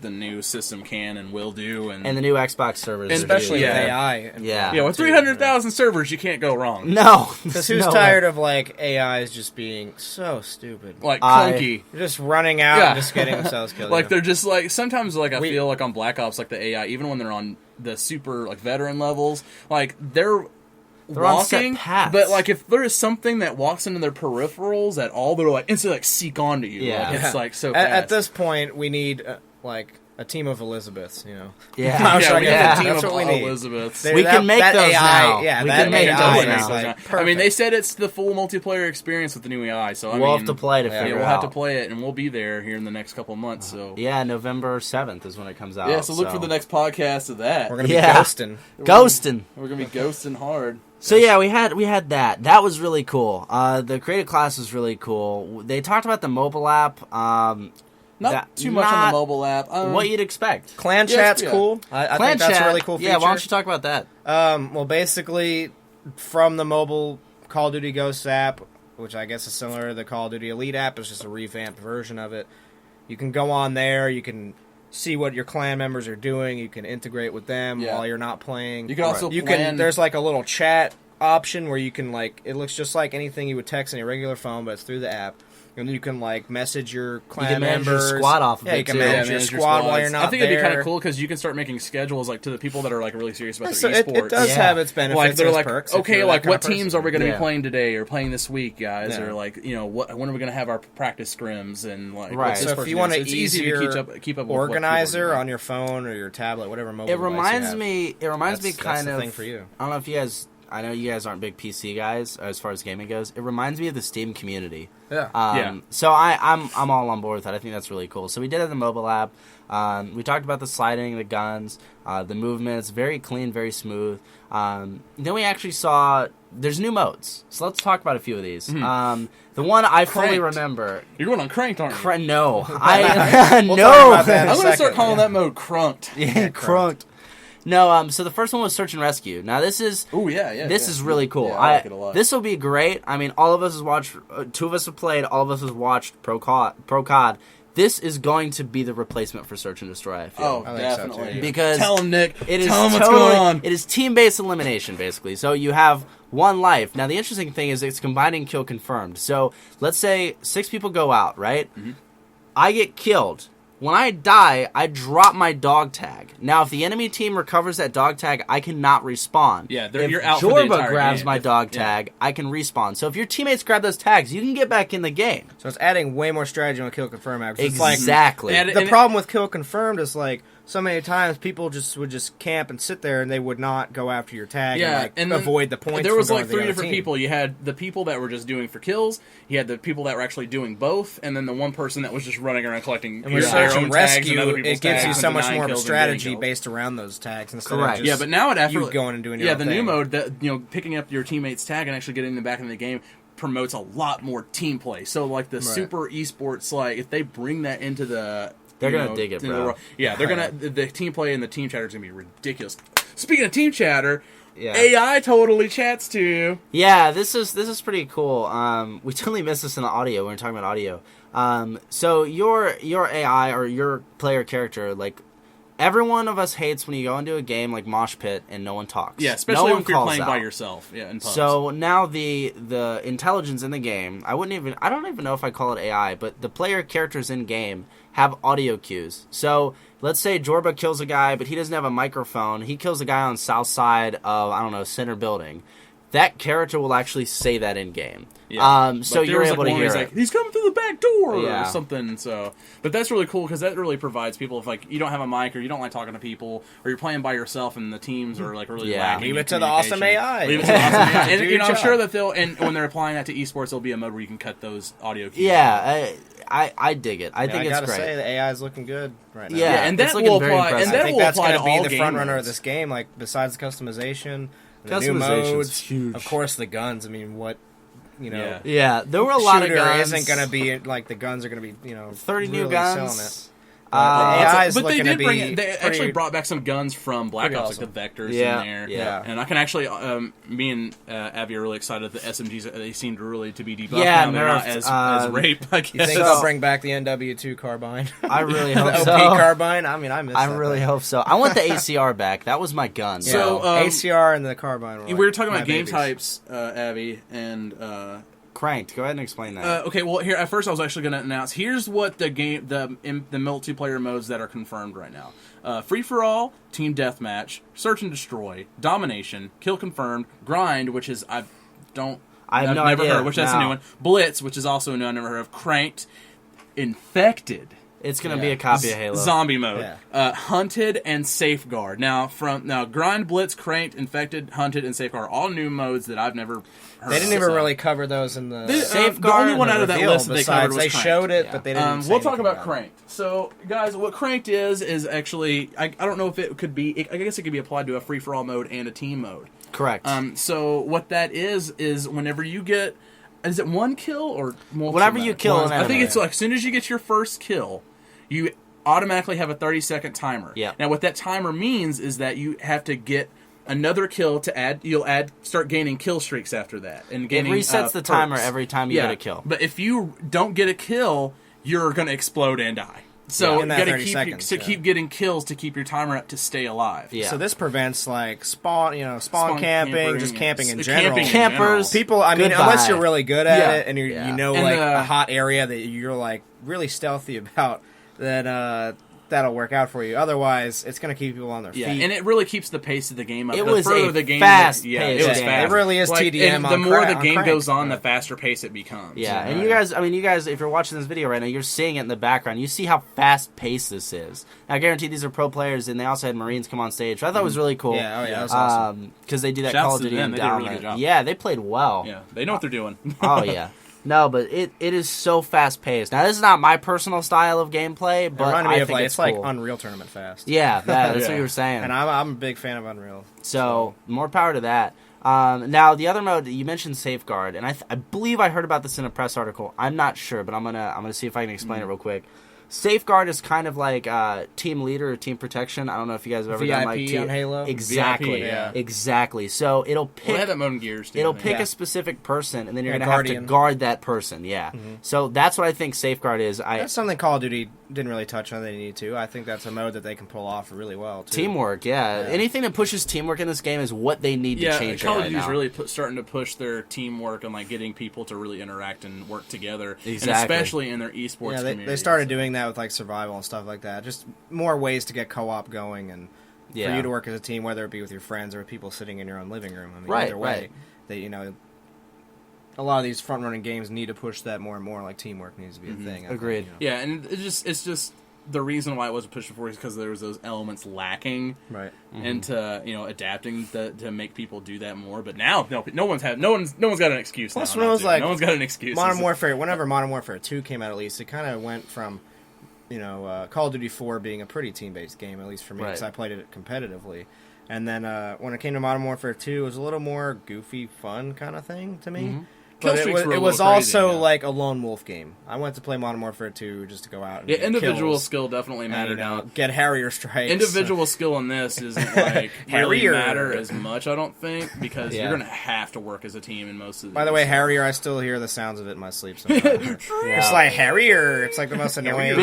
the new system can and will do, and the new Xbox servers, especially with AI. With 300,000 servers, you can't go wrong. No, because who's tired of like AIs just being so stupid, like clunky, just running out and just getting themselves killed. Like they're just like sometimes like I feel like on Black Ops, like the AI, even when they're on the super like veteran levels, like they're walking, but like if there is something that walks into their peripherals at all, they're like instantly like seek onto you. Yeah, like, it's like so fast. At this point, we need like a team of Elizabeths, you know. Yeah, that's what we need. Elizabeths. We can make those AI, now. Yeah, we can make those now. Like, I mean, they said it's the full multiplayer experience with the new AI, so we'll have to play to figure it out. We'll have to play it, and we'll be there here in the next couple of months. So November 7th is when it comes out. Yeah, so look for the next podcast of that. We're gonna be ghosting. We're gonna be ghosting hard. So yeah, we had that. That was really cool. The creative class was really cool. They talked about the mobile app. Not too much on the mobile app. What you'd expect. Clan chat's cool. I think that's a really cool feature. Yeah, why don't you talk about that? Well, basically, from the mobile Call of Duty Ghosts app, which I guess is similar to the Call of Duty Elite app, it's just a revamped version of it. You can go on there. You can see what your clan members are doing. You can integrate with them while you're not playing. You can also There's like a little chat option where you can like it looks just like anything you would text on your regular phone, but it's through the app. And you can like message your clan members. Your squad off of it. You can manage your squad while you're not there. I think it'd be kind of cool because you can start making schedules like to the people that are like really serious about their esports. It does have its benefits. Like they're like, perks okay, like what teams are we going to be playing today or playing this week, guys? Or like, when are we going to have our practice scrims and like. So if you want to easy to keep up with organizer on your phone or your tablet, whatever mobile device It reminds me kind of. Thing for you. I don't know if you guys. I know you guys aren't big PC guys as far as gaming goes. It reminds me of the Steam community. So I'm all on board with that. I think that's really cool. So we did it in the mobile app. We talked about the sliding, the guns, the movements. Very clean, very smooth. Then we actually saw there's new modes. So let's talk about a few of these. The one I fully remember. You're going on Cranked, aren't you? No. No. I'm going to start calling that mode Crunked. Yeah, Crunked. No, so the first one was Search and Rescue. Now this is this is really cool. I like it a lot. This will be great. I mean, all of us has watched. 2 of us have played. All of us has watched Pro COD. This is going to be the replacement for Search and Destroy. I feel. I definitely. So because tell him, Nick. It is tell him what's going on. It is team-based elimination, basically. So you have 1 life. Now the interesting thing is it's combining kill confirmed. So let's say 6 people go out, right? I get killed. When I die, I drop my dog tag. Now, if the enemy team recovers that dog tag, I cannot respawn. Yeah, if you're out for the entire Jorba grabs game. my dog tag, I can respawn. So if your teammates grab those tags, you can get back in the game. So it's adding way more strategy on Kill Confirmed. Exactly. It's like, the problem with Kill Confirmed is like so many times people would just camp and sit there and they would not go after your tag and avoid the points. There was from like going to the 3 other different team. people. You had the people that were just doing for kills. You had the people that were actually doing both, and then the one person that was just running around collecting And with your search own and tags rescue, and other people's it gives you tags so and much denying more of a kills and getting strategy kills. based around those tags instead Correct. of just Yeah, but now you going and doing your own the thing. new mode that picking up your teammate's tag and actually getting them back in the game promotes a lot more team play. So like the super esports, like if they bring that into the They're going to dig it, bro. They're going to the team play and the team chatter is going to be ridiculous. Speaking of team chatter, Yeah. AI totally chats to you. Yeah, this is pretty cool. We totally missed this in the audio when we were talking about audio. So your AI or your player character, like every one of us hates when you go into a game like Mosh Pit and no one talks. Yeah, especially no if you're playing by yourself. Yeah, in pubs. So now the intelligence in the game, I don't even know if I call it AI, but the player characters in game have audio cues. So let's say Jorba kills a guy, but he doesn't have a microphone. He kills a guy on south side of, I don't know, center building. That character will actually say that in game. Yeah. So you're able to hear it. Like, he's coming through the back door Yeah. or something. So, but that's really cool because that really provides people if like you don't have a mic or you don't like talking to people or you're playing by yourself and the teams are like really lacking. Leave in it to the awesome communication. AI. Leave it to the awesome AI. And Do you your know, I'm job. sure that they'll and when they're applying that to esports, there'll be a mode where you can cut those audio cues. Yeah, I dig it. I think I it's gotta great. say the AI is looking good right now. Yeah, and it's that looking will very apply. impressive. And that I think will that's apply going to to all be the game front runner of modes. this game. Like besides customization, the new Customization's modes, huge. of course the guns. I mean, what Yeah. Yeah, there were a lot of shooter guns. isn't going to be like the guns are going to be 30 new really selling guns. it. AI is But they looking did to bring be it. They pretty- actually brought back some guns from Black pretty Ops, awesome. like the Vectors Yeah, in there. yeah. And I can actually, me and Abby are really excited that the SMGs they seem to really to be debuffed Yeah, now. They're not nerfed. as rape. I You guess. think they'll bring back the NW2 carbine? I really the hope OP so. carbine. I mean, I miss. I that really thing. hope so. I want the ACR back. That was my gun. Yeah. So, ACR and the carbine. we were talking my about game babies. types, Abby, and Cranked. Go ahead and explain that. okay. Well, here at first I was actually going to announce. Here's what the multiplayer modes that are confirmed right now: free for all, team deathmatch, search and destroy, domination, kill confirmed, grind, which is I've no never idea. heard, which that's a new one. Blitz, which is also a new I've never heard of. Cranked, infected. It's going to be a copy of Halo. Zombie mode, Yeah. hunted and safeguard. Now, grind, blitz, cranked, infected, hunted, and safeguard, all new modes that I've never heard. They didn't of. even really cover those in the Safeguard. The only one out of that reveal. list that they covered Besides, was they Cranked. showed it, Yeah. but they didn't. say We'll talk anything about it. Cranked. So, guys, what Cranked is actually I don't know if it could be. I guess it could be applied to a free for all mode and a team mode. Correct. So what that is whenever you get, is it one kill or multiple? Whenever you kill an I think enemy. it's like as soon as you get your first kill, you automatically have a 30-second timer. Yeah. Now what that timer means is that you have to get another kill to add. Start gaining kill streaks after that, and it gaining, resets the timer perks. every time you get a kill. But if you don't get a kill, you're going to explode and die. So In that you got to 30 seconds, keep getting kills to keep your timer up to stay alive. Yeah. So this prevents like spawn camping, just camping in general. Camping in Campers. People, I mean, Goodbye. unless you're really good at Yeah. it and Yeah. you know And, like a hot area that you're like really stealthy about, then that'll work out for you. Otherwise, it's going to keep people on their Yeah, feet. and it really keeps the pace of the game up. It The was further a the game, fast yeah, pace it was game. fast. It really is TDM And on the more cra- the on game crank. goes on, Yeah. the faster pace it becomes. Yeah, and you guys, if you're watching this video right now, you're seeing it in the background. You see how fast paced this is. I guarantee these are pro players, and they also had Marines come on stage. I thought it was really cool. Yeah, that was awesome. Because they do that Shouts Call of to Duty them. They did a really endowment. good job. Yeah, they played well. Yeah, they know what they're doing. Oh yeah. No, but it is so fast paced. Now this is not my personal style of gameplay, but It reminded I me of think like it's it's like cool. Unreal Tournament fast. Yeah, that's Yeah. what you were saying. And I'm a big fan of Unreal. So more power to that. Now the other mode you mentioned, Safeguard, and I believe I heard about this in a press article. I'm not sure, but I'm gonna see if I can explain it real quick. Safeguard is kind of like team leader or team protection. I don't know if you guys have ever done like VIP on Halo. Exactly, VIP, yeah. exactly. So it'll Well, pick they had that mode in Gears. Too, it'll I think. pick Yeah. a specific person, and then you're Yeah, gonna have to Guardian. guard that person. Yeah. So that's what I think Safeguard is. That's something Call of Duty didn't really touch on. They need to. I think that's a mode that they can pull off really well. Too. Teamwork, yeah. Anything that pushes teamwork in this game is what they need to change. Call of right Duty's now. really starting to push their teamwork and like getting people to really interact and work together, and Exactly. especially in their esports. Yeah, they communities. started doing that with like survival and stuff like that. Just more ways to get co-op going and for you to work as a team, whether it be with your friends or with people sitting in your own living room. I mean, either way, a lot of these front-running games need to push that more and more. Like teamwork needs to be a thing. Agreed. Yeah, and it's just the reason why it wasn't pushed before is because there was those elements lacking, right? Into adapting to make people do that more. But now, no one's got an excuse. Plus, now when it was like no one's got an excuse. Whenever Modern Warfare 2 came out, at least it kind of went from Call of Duty 4 being a pretty team-based game, at least for me, because I played it competitively. And then when it came to Modern Warfare 2, it was a little more goofy, fun kind of thing to me. Mm-hmm. But it was also like a lone wolf game. I went to play Modern Warfare 2 just to go out and get individual kills skill definitely mattered now. Get Harrier strikes. Individual skill in this isn't like really matter as much, I don't think, because you're going to have to work as a team in most of these. By the way, Harrier, I still hear the sounds of it in my sleep sometimes. It's like Harrier. It's like the most annoying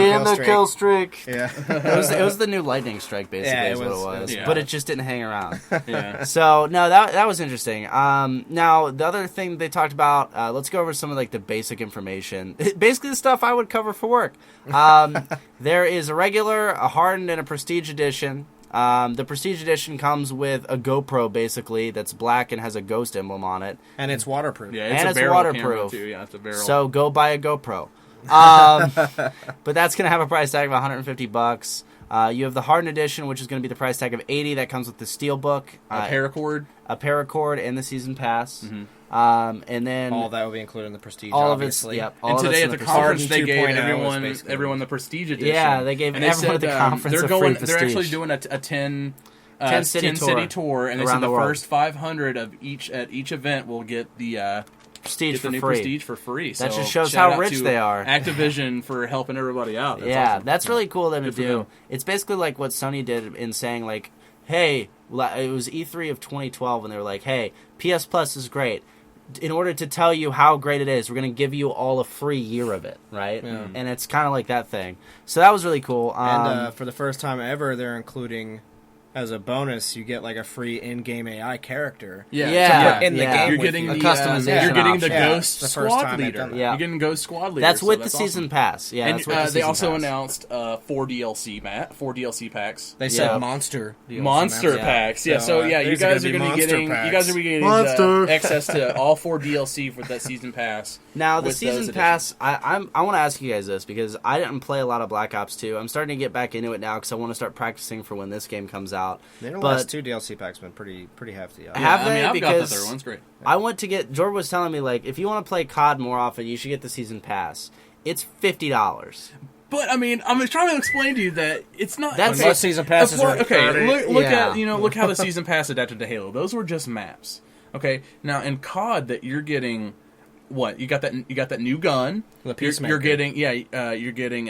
kill streak. Yeah. It was the new lightning strike, basically, is what it was. Yeah. But it just didn't hang around. Yeah. So, no, that was interesting. Now, the other thing they talked about, let's go over some of like the basic information. Basically the stuff I would cover for work. There is a regular, a hardened, and a prestige edition. The prestige edition comes with a GoPro, basically, that's black and has a ghost emblem on it. And it's waterproof. Yeah, it's waterproof. Too. Yeah, it's a barrel. So go buy a GoPro. But that's going to have a price tag of $150. You have the hardened edition, which is going to be the price tag of $80. That comes with the steelbook, a paracord, and the season pass. Mm-hmm. And then all that will be included in the prestige. All obviously. of it. Yep. And today at the conference, they gave 2.0 everyone the prestige edition. Yeah, they gave everyone at the conference a free prestige. They're actually doing a 10 city tour, and they said the first 500 of each at each event will get the prestige for free. Prestige for free. That so just shows how rich they are. Activision for helping everybody out. That's awesome. That's really cool of them to do. Them. It's basically like what Sony did in saying, like, hey, it was E3 of 2012, and they were like, hey, PS Plus is great. In order to tell you how great it is, we're going to give you all a free year of it, right? Yeah. And it's kind of like that thing. So that was really cool. And for the first time ever, they're including, as a bonus, you get like a free in-game AI character. Yeah. In the game, you're getting the customization. You're getting the option. Ghost Squad Leader. Yeah. You're getting Ghost Squad Leader. That's with that's the season pass. Yeah, and that's with the they season also pass. announced 4 DLC packs. They said monster packs. Yeah. So you guys are going to be getting access to all 4 DLC for that season pass. Now the season pass, I want to ask you guys this because I didn't play a lot of Black Ops 2. I'm starting to get back into it now because I want to start practicing for when this game comes out. The last 2 DLC packs been pretty hefty. Have they? I've because got the third one's great. I went to get. Jordan was telling me like if you want to play COD more often, you should get the season pass. It's $50. But I mean, I'm trying to explain to you that it's not. That's most season passes are okay. Look at look how the season pass adapted to Halo. Those were just maps. Okay, now in COD that you're getting. What you got that new gun? The Peacemaker. You're getting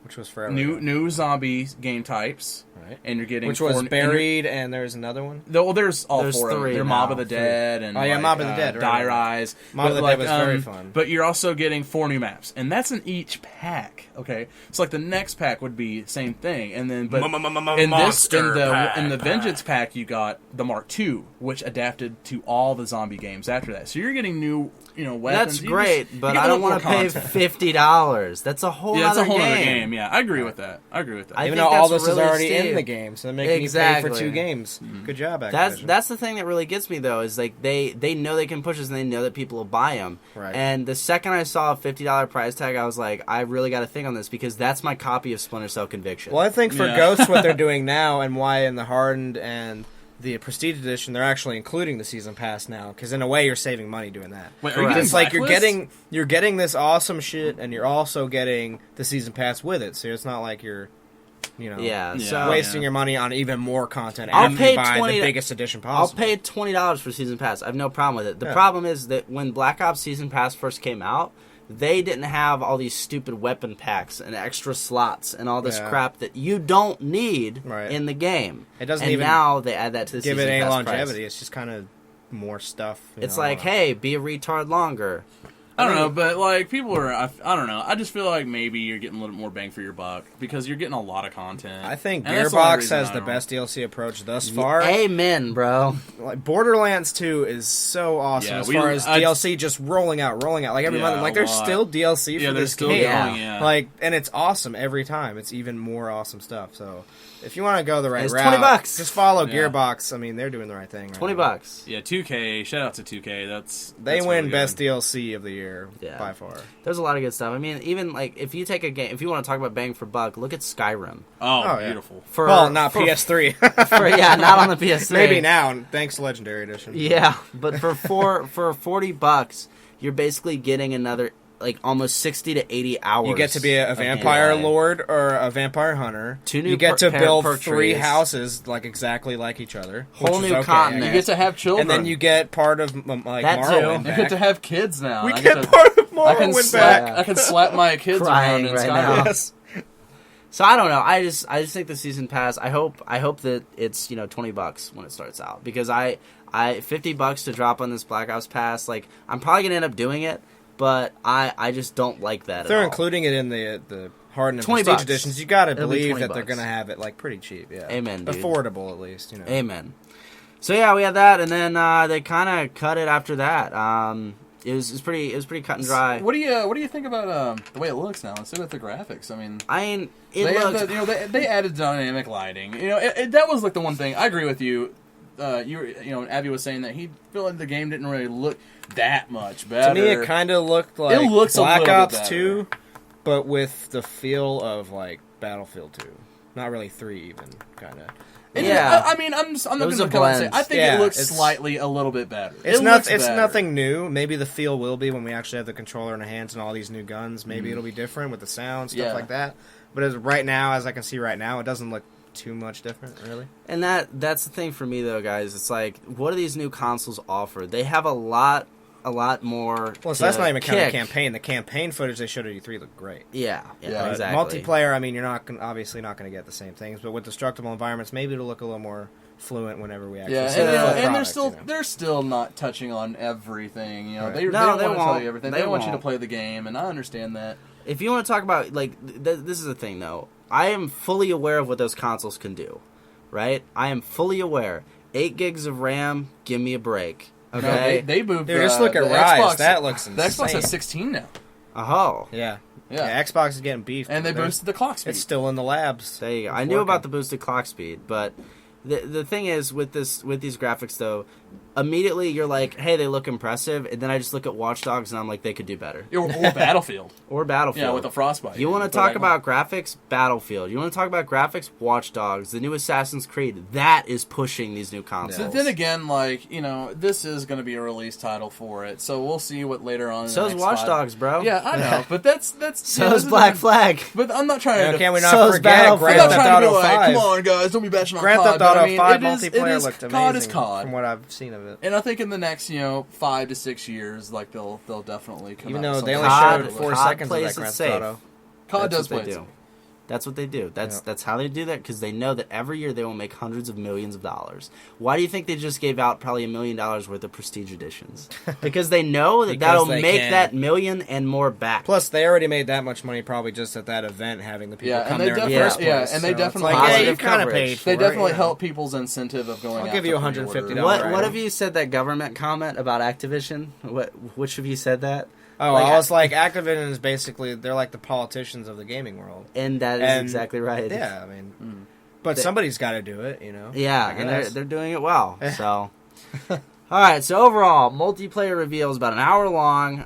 which was forever new zombie game types, right? And you're getting which was buried, and there's another one. There's all 4 of them. They're Mob of the Dead and Mob of the Dead, Die Rise. Mob of the Dead was very fun. But you're also getting 4 new maps, and that's in each pack. Okay, so like the next pack would be same thing, and then but in the Vengeance pack you got the Mark II, which adapted to all the zombie games after that. So you're getting new. Weapons. That's great, but I don't want to pay $50. That's a whole other game. Yeah, I agree with that. Even though all this is already in the game, so they're making you pay for 2 games. Mm-hmm. Good job, Activision. That's the thing that really gets me though is like they know they can push this and they know that people will buy them. Right. And the second I saw a $50 price tag, I was like, I really got to think on this because that's my copy of Splinter Cell Conviction. Well, I think for Ghosts, what they're doing now and why in the Hardened and the Prestige Edition, they're actually including the season pass now because in a way you're saving money doing that. Wait, it's like you're getting this awesome shit and you're also getting the season pass with it. So it's not like you're wasting your money on even more content. I'll pay buy the biggest edition possible. I'll pay $20 for season pass. I have no problem with it. The problem is that when Black Ops season pass first came out, they didn't have all these stupid weapon packs and extra slots and all this crap that you don't need in the game. It doesn't and even now they add that to the give season it any pass longevity. price. It's just kind of more stuff. It's like, hey, be a retard longer. I don't know, but like people are, I don't know. I just feel like maybe you're getting a little more bang for your buck because you're getting a lot of content. I think Gearbox has the best DLC approach thus far. Amen, bro. Like Borderlands 2 is so awesome as far as DLC just rolling out like every month. Like there's still DLC for this game. Like, and it's awesome every time. It's even more awesome stuff. So if you want to go the right route, $20. Just follow Gearbox. I mean, they're doing the right thing. $20. Yeah, 2K. Shout out to 2K. They win best DLC of the year by far. There's a lot of good stuff. I mean, even like if you take a game, if you want to talk about bang for buck, look at Skyrim. Oh, beautiful. Not PS3. Not on the PS3. Maybe now, thanks to Legendary Edition. Yeah, but for $40, you're basically getting another like almost 60 to 80 hours. You get to be a vampire lord or a vampire hunter. You get to build 3 houses like exactly like each other. Whole new continent. You get to have children, and then you get part of like Morrowind back. You get to have kids now. We get part of Morrowind back. I can slap my kids around in Skyrim. Yes. So I don't know. I just think the season pass. I hope that it's $20 when it starts out because I $50 to drop on this Black Ops pass. Like I'm probably gonna end up doing it. But I just don't like that. They're at all. Including it in the Hardened and Prestige editions. You got to believe that they're going to have it like pretty cheap. Yeah, amen. Dude. Affordable at least. Amen. So yeah, we had that, and then they kind of cut it after that. It was pretty cut and dry. What do you think about the way it looks now? Let's see about the graphics. I mean, they added dynamic lighting. That was like the one thing I agree with you. Abby was saying that he felt like the game didn't really look that much better. To me, it kind of looked like Black Ops 2, but with the feel of like Battlefield 2. Not really 3 even, kind of. I mean, I'm not going to come and say. I think it looks slightly a little bit better. It's nothing new. Maybe the feel will be when we actually have the controller in our hands and all these new guns. Maybe it'll be different with the sound, stuff like that. But as I can see right now, it doesn't look too much different, really. And that's the thing for me, though, guys. It's like, what do these new consoles offer? They have a lot more. Well, so that's not even counting the campaign. The campaign footage they showed at E3 looked great. Yeah, exactly. Multiplayer, I mean, you're obviously not going to get the same things, but with destructible environments, maybe it'll look a little more fluent whenever we actually see the product, they're still not touching on everything. They don't want to tell you everything. They want you to play the game, and I understand that. If you want to talk about this is the thing, though. I am fully aware of what those consoles can do, right? I am fully aware. 8 gigs of RAM, give me a break. Okay, they moved. Dude, just look at Rise. That looks insane. The Xbox has 16 now. Oh, yeah. Xbox is getting beefed, and they boosted the clock speed. It's still in the labs. There you go. I knew about the boosted clock speed, but the thing is with these graphics though, immediately you're like, hey, they look impressive, and then I just look at Watch Dogs and I'm like, they could do better. Or Battlefield. Yeah, with the Frostbite. You want to talk about graphics? Battlefield. You want to talk about graphics? Watch Dogs. The new Assassin's Creed. That is pushing these new consoles. So then again, this is going to be a release title for it, so we'll see what later on. So is Watch Dogs, bro. Yeah, I know, but that's. So is Black Flag. But I'm not trying to. Can we not forget Grand Theft Auto 5? Come on, guys, don't be bashing on COD. Grand Theft Auto 5 multiplayer looked amazing. COD is COD. From what I've seen of it. And I think in the next 5 to 6 years, they'll definitely come. Even though they only showed 4 seconds of that Grand Theft Auto. COD does play it. That's what they do. That's how they do that, because they know that every year they will make hundreds of millions of dollars. Why do you think they just gave out probably $1 million worth of Prestige editions? Because they know that that'll make that million and more back. Plus, they already made that much money probably just at that event, having the people come there in the first place. Yeah, and they definitely you've kind of paid for it. They definitely help people's incentive of going. I'll give you $150. What have you said that government comment about Activision? Which of you said that? Oh, I was like, Activision is basically, they're like the politicians of the gaming world. And that is exactly right. Yeah, I mean, but somebody's got to do it, Yeah, and they're doing it well, so. Alright, so overall, multiplayer reveal is about an hour long.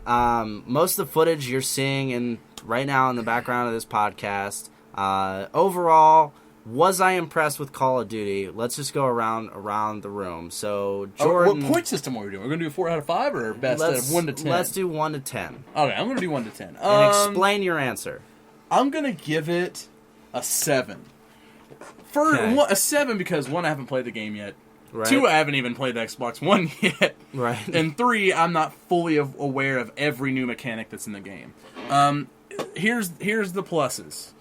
Most of the footage you're seeing right now in the background of this podcast. Overall, was I impressed with Call of Duty? Let's just go around the room. So, Jordan... what point system are we doing? We're going to do 4 out of 5 or best out of 1 to 10? Let's do 1 to 10. Okay, I'm going to do 1 to 10. And explain your answer. I'm going to give it a 7. A 7 because 1, I haven't played the game yet. Right. 2, I haven't even played the Xbox One yet. Right. And 3, I'm not fully aware of every new mechanic that's in the game. Here's the pluses.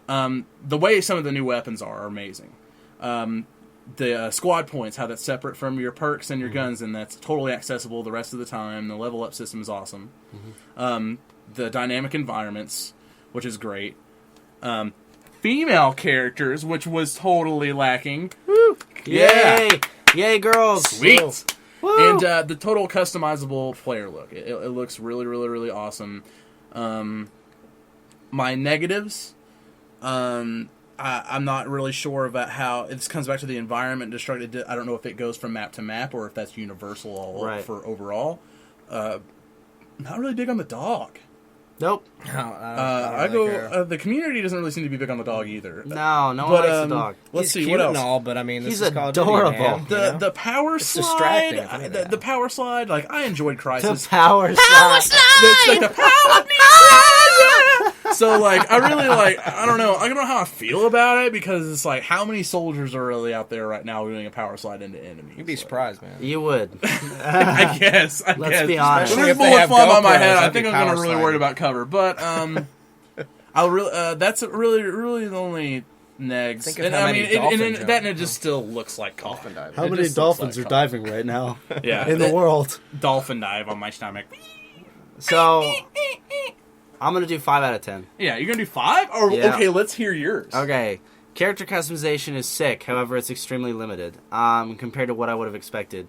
The way some of the new weapons are amazing. the squad points, how that's separate from your perks and your guns, and that's totally accessible the rest of the time. The level up system is awesome. The dynamic environments, which is great. Female characters, which was totally lacking. Woo! Yeah. Yay, girls! Sweet! Woo! And the total customizable player look. It looks really, really, really awesome. My negatives, I'm not really sure about how... This comes back to the environment destructed. I don't know if it goes from map to map or if that's universal for overall. Not really big on the dog. Nope. I don't really care. The community doesn't really seem to be big on the dog either. No one likes the dog. Let's He's see cute what else. and all, but I mean, this He's is Call of Duty, adorable. man, The power It's slide. distracting, if anything. The power slide. Like I enjoyed Crisis. The power Power slide. It's like the power slide. So like I really like. I don't know how I feel about it because it's like how many soldiers are really out there right now doing a power slide into enemies. You'd be surprised, man. You would. I guess. Let's be honest. When there's Especially if they bullets have flying by my GoPros, head, I I'd think be I'm gonna power really sliding. worried about cover. But I'll really. That's really the only negs. Think of And how I many mean, dolphins and it just still looks like Dolphin dive. How It many just looks dolphins like are CoD. diving right now Yeah, in the world? dolphin dive on my stomach. So, I'm going to do 5 out of 10. Yeah, you're gonna do 5? Or Yeah. okay, let's hear yours. Okay. Character customization is sick. However, it's extremely limited compared to what I would have expected.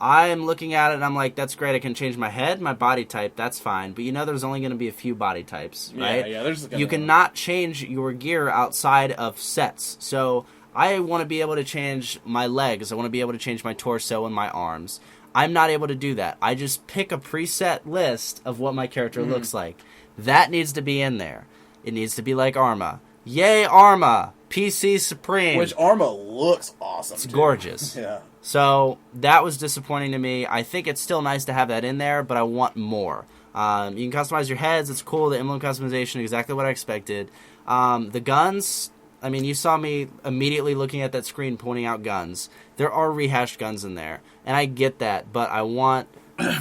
I'm looking at it and I'm like, that's great. I can change my head, my body type. That's fine. But there's only going to be a few body types, right? Yeah. There's You cannot change your gear outside of sets. So I want to be able to change my legs. I want to be able to change my torso and my arms. I'm not able to do that. I just pick a preset list of what my character looks like. That needs to be in there. It needs to be like Arma. Yay, Arma! PC Supreme. Which Arma looks awesome. It's gorgeous. Yeah. So that was disappointing to me. I think it's still nice to have that in there, but I want more. You can customize your heads. It's cool. The emblem customization, exactly what I expected. The guns, I mean, you saw me immediately looking at that screen pointing out guns. There are rehashed guns in there, and I get that, but I want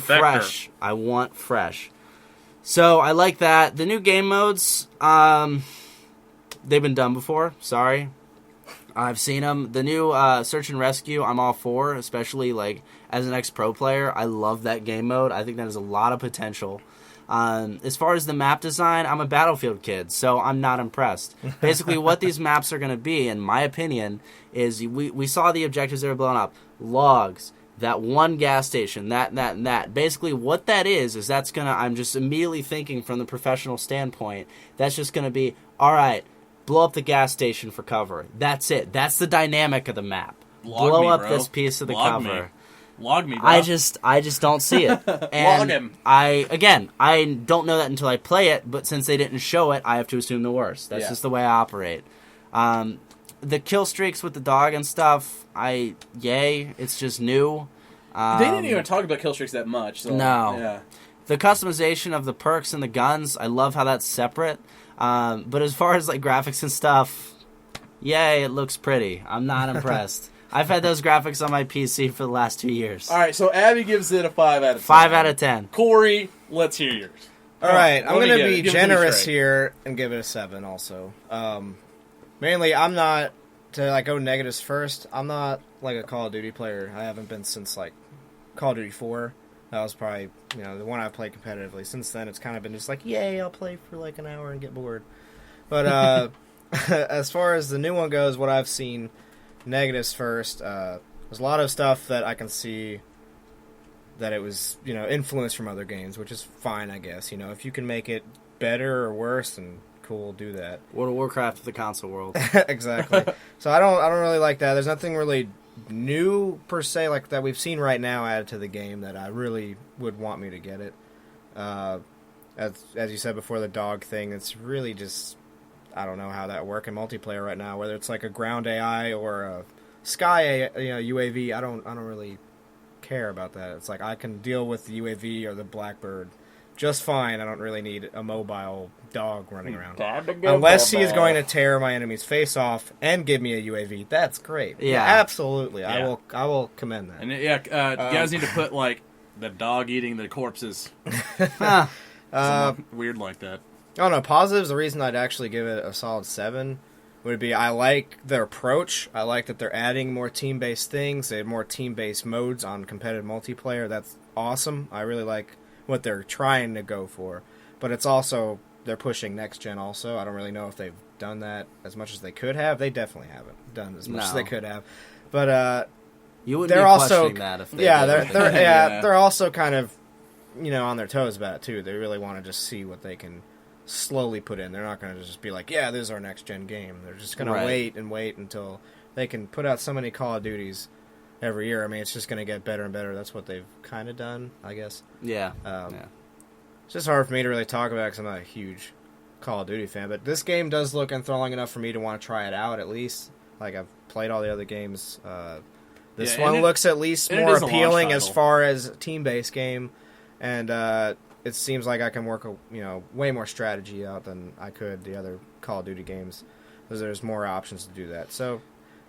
fresh. I want fresh. So I like that. The new game modes, they've been done before. Sorry. I've seen them. The new Search and Rescue, I'm all for, especially like as an ex-pro player. I love that game mode. I think that has a lot of potential. As far as the map design, I'm a Battlefield kid, so I'm not impressed. Basically, what these maps are going to be, in my opinion, is we saw the objectives that were blown up. Logs, that one gas station, that, and that. Basically, what that is that's going to, I'm just immediately thinking from the professional standpoint, that's just going to be, all right, blow up the gas station for cover. That's it. That's the dynamic of the map. Blow up this piece of the cover. Log me, bro. I just don't see it. And Log him. I don't know that until I play it, but since they didn't show it, I have to assume the worst. That's just the way I operate. The kill streaks with the dog and stuff, it's just new. They didn't even talk about kill streaks that much. So, No. Yeah. The customization of the perks and the guns, I love how that's separate. But as far as like graphics and stuff, it looks pretty. I'm not impressed. I've had those graphics on my PC for the last 2 years. All right, so Abby gives it a 5 out of 10. 5 out of 10. Corey, let's hear yours. All right, I'm Let me going get to it. be Give it to me generous straight. here and give it a 7 also. Mainly, I'm not, to like go negatives first, I'm not like a Call of Duty player. I haven't been since like Call of Duty 4. That was probably, the one I played competitively. Since then, it's kind of been just like, yay, I'll play for like an hour and get bored. But as far as the new one goes, what I've seen, negatives first, there's a lot of stuff that I can see that it was, influenced from other games, which is fine, I guess. If you can make it better or worse, then cool, do that. World of Warcraft of the console world. Exactly. So I don't really like that. There's nothing really new per se like that we've seen right now added to the game that I really would want me to get it. As you said before, the dog thing, it's really just, I don't know how that works in multiplayer right now, whether it's like a ground AI or a sky UAV. I don't really care about that. It's like I can deal with the UAV or the Blackbird just fine. I don't really need a mobile dog running around. Unless he is going to tear my enemy's face off and give me a UAV. That's great. Yeah. Absolutely. Yeah. I will commend that. And you guys need to put like the dog eating the corpses. Weird like that. Oh no, positives. The reason I'd actually give it a solid 7 would be I like their approach. I like that they're adding more team-based things. They have more team-based modes on competitive multiplayer. That's awesome. I really like what they're trying to go for. But it's also, they're pushing next-gen also. I don't really know if they've done that as much as they could have. They definitely haven't done as much as they could have. But you wouldn't they're be also, questioning that if they did. they're also kind of, on their toes about it too. They really want to just see what they can slowly put in. They're not going to just be like, yeah, this is our next gen game. They're just going to wait and wait until they can put out so many Call of Duties every year. I mean, it's just going to get better and better. That's what they've kind of done, I guess. Yeah. It's just hard for me to really talk about because I'm not a huge Call of Duty fan. But this game does look enthralling enough for me to want to try it out at least. Like, I've played all the other games. This one looks at least more appealing as far as a team-based game. And it seems like I can work way more strategy out than I could the other Call of Duty games, because there's more options to do that. So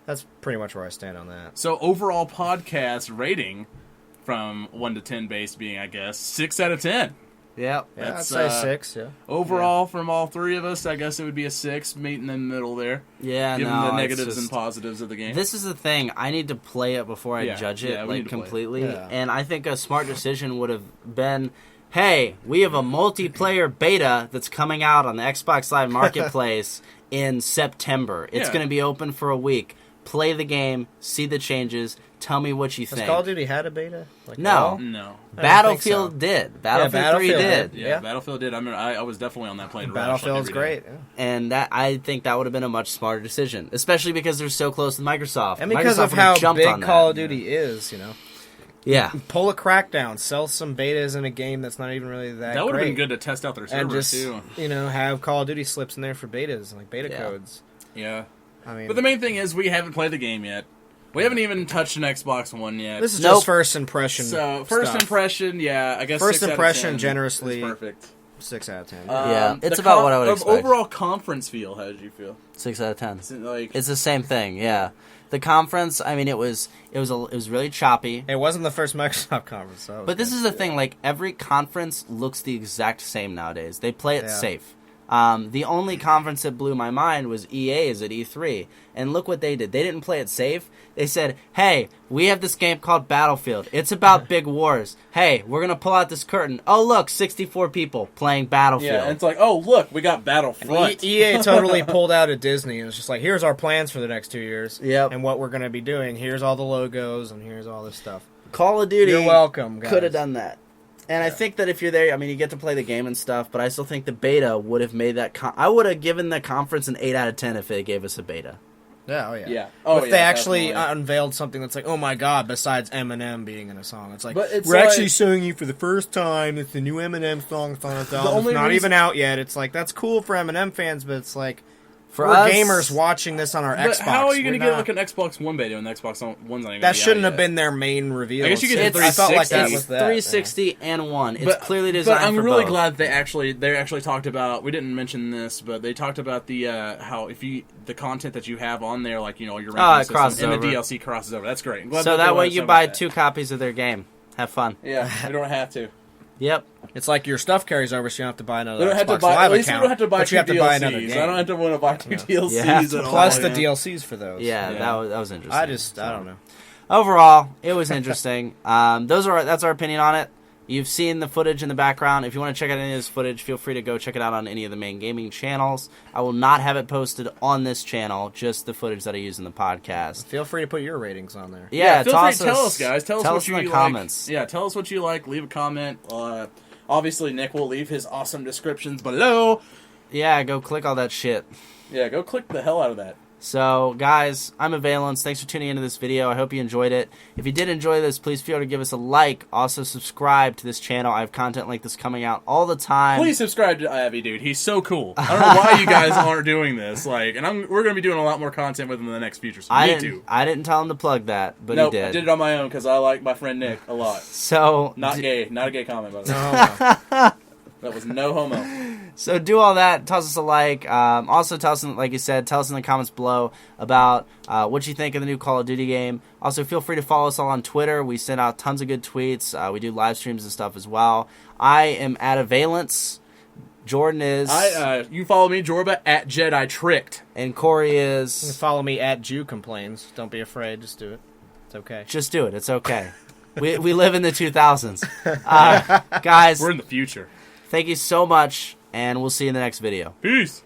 that's pretty much where I stand on that. So overall podcast rating from 1 to 10 base being, I guess, 6 out of 10. Yep. Yeah, I'd say 6, yeah. Overall, from all three of us, I guess it would be a 6, meeting in the middle there. Yeah, given the negatives and positives of the game. This is the thing. I need to play it before I judge it, completely. Yeah. And I think a smart decision would have been, hey, we have a multiplayer beta that's coming out on the Xbox Live Marketplace in September. It's going to be open for a week. Play the game, see the changes, tell me what you think. Has Call of Duty had a beta? No. Battlefield did. Battlefield 3 did. Yeah, Battlefield did. I mean, I was definitely on that plane. Battlefield's great. Yeah. And I think that would have been a much smarter decision, especially because they're so close to Microsoft. And because of how big Call of Duty is, Yeah. Pull a crackdown, sell some betas in a game that's not even really that would have great. been good to test out their servers, too. Have Call of Duty slips in there for betas, like beta codes. Yeah. I mean, but the main thing is we haven't played the game yet. We haven't even touched an Xbox One yet. This is just first impression. So, first impression, I guess first 6 impression, out of 10 generously. is perfect. 6 out of 10. Yeah, it's about what I would expect. Overall conference feel, how did you feel? 6 out of 10. It's the same thing, yeah. The conference, I mean, it was really choppy. It wasn't the first Microsoft conference, but this is the thing, like, every conference looks the exact same nowadays. They play it safe. The only conference that blew my mind was EA's at E3. And look what they did. They didn't play it safe. They said, hey, we have this game called Battlefield. It's about big wars. Hey, we're going to pull out this curtain. Oh, look, 64 people playing Battlefield. Yeah, and it's like, oh, look, we got Battlefront. EA totally pulled out at Disney. And it's just like, here's our plans for the next 2 years. Yep. And what we're going to be doing. Here's all the logos and here's all this stuff. Call of Duty. You're welcome, guys. Could have done that. And I think that if you're there, I mean, you get to play the game and stuff, but I still think the beta would have made that... I would have given the conference an 8 out of 10 if they gave us a beta. Yeah, yeah. If they actually unveiled something that's like, oh my god, besides Eminem being in a song. It's like, we're actually showing you for the first time, it's the new Eminem song. It's not even out yet. It's like, that's cool for Eminem fans, but it's like... For we're us, gamers watching this on our Xbox. How are you going to get like an Xbox One beta when the Xbox One's not even That shouldn't have been their main reveal. I guess you get 360. I felt like that was that. 360 and 1. It's clearly designed for both. But I'm really glad they actually talked about. We didn't mention this, but they talked about the how the content that you have on there, like your ranking system and the DLC crosses over. That's great. So that way you buy 2 copies of their game. Have fun. Yeah, you don't have to. Yep. It's like your stuff carries over, so you don't have to buy another Xbox Live at least account. We don't have to buy but you have to buy another game. I don't have to want to buy 2 DLCs. Plus the DLCs for those. Yeah, that was interesting. I don't know. Overall, it was interesting. That's our opinion on it. You've seen the footage in the background. If you want to check out any of this footage, feel free to go check it out on any of the main gaming channels. I will not have it posted on this channel, just the footage that I use in the podcast. Feel free to put your ratings on there. Yeah, feel free to tell us, guys. Tell us what you in the like. comments. Yeah, tell us what you like. Leave a comment. Obviously, Nick will leave his awesome descriptions below. Yeah, go click all that shit. Yeah, go click the hell out of that. So, guys, I'm Avialence. Thanks for tuning into this video. I hope you enjoyed it. If you did enjoy this, please feel free to give us a like. Also, subscribe to this channel. I have content like this coming out all the time. Please subscribe to Avi, dude. He's so cool. I don't know why you guys aren't doing this. We're going to be doing a lot more content with him in the next future. So I didn't tell him to plug that, but he did. I did it on my own because I like my friend Nick a lot. So not gay. Not a gay comment, by the way. That was no homo. So do all that. Toss us a like. Also, tell us, like you said, tell us in the comments below about what you think of the new Call of Duty game. Also, feel free to follow us all on Twitter. We send out tons of good tweets. We do live streams and stuff as well. I am at Avialence. Jordan is. You follow me, Jorba, at Jedi Tricked. And Corey You can is. follow me at Jew Complains. Don't be afraid. Just do it. It's okay. Just do it. It's okay. we live in the 2000s. Guys, We're in the future. thank you so much, and we'll see you in the next video. Peace.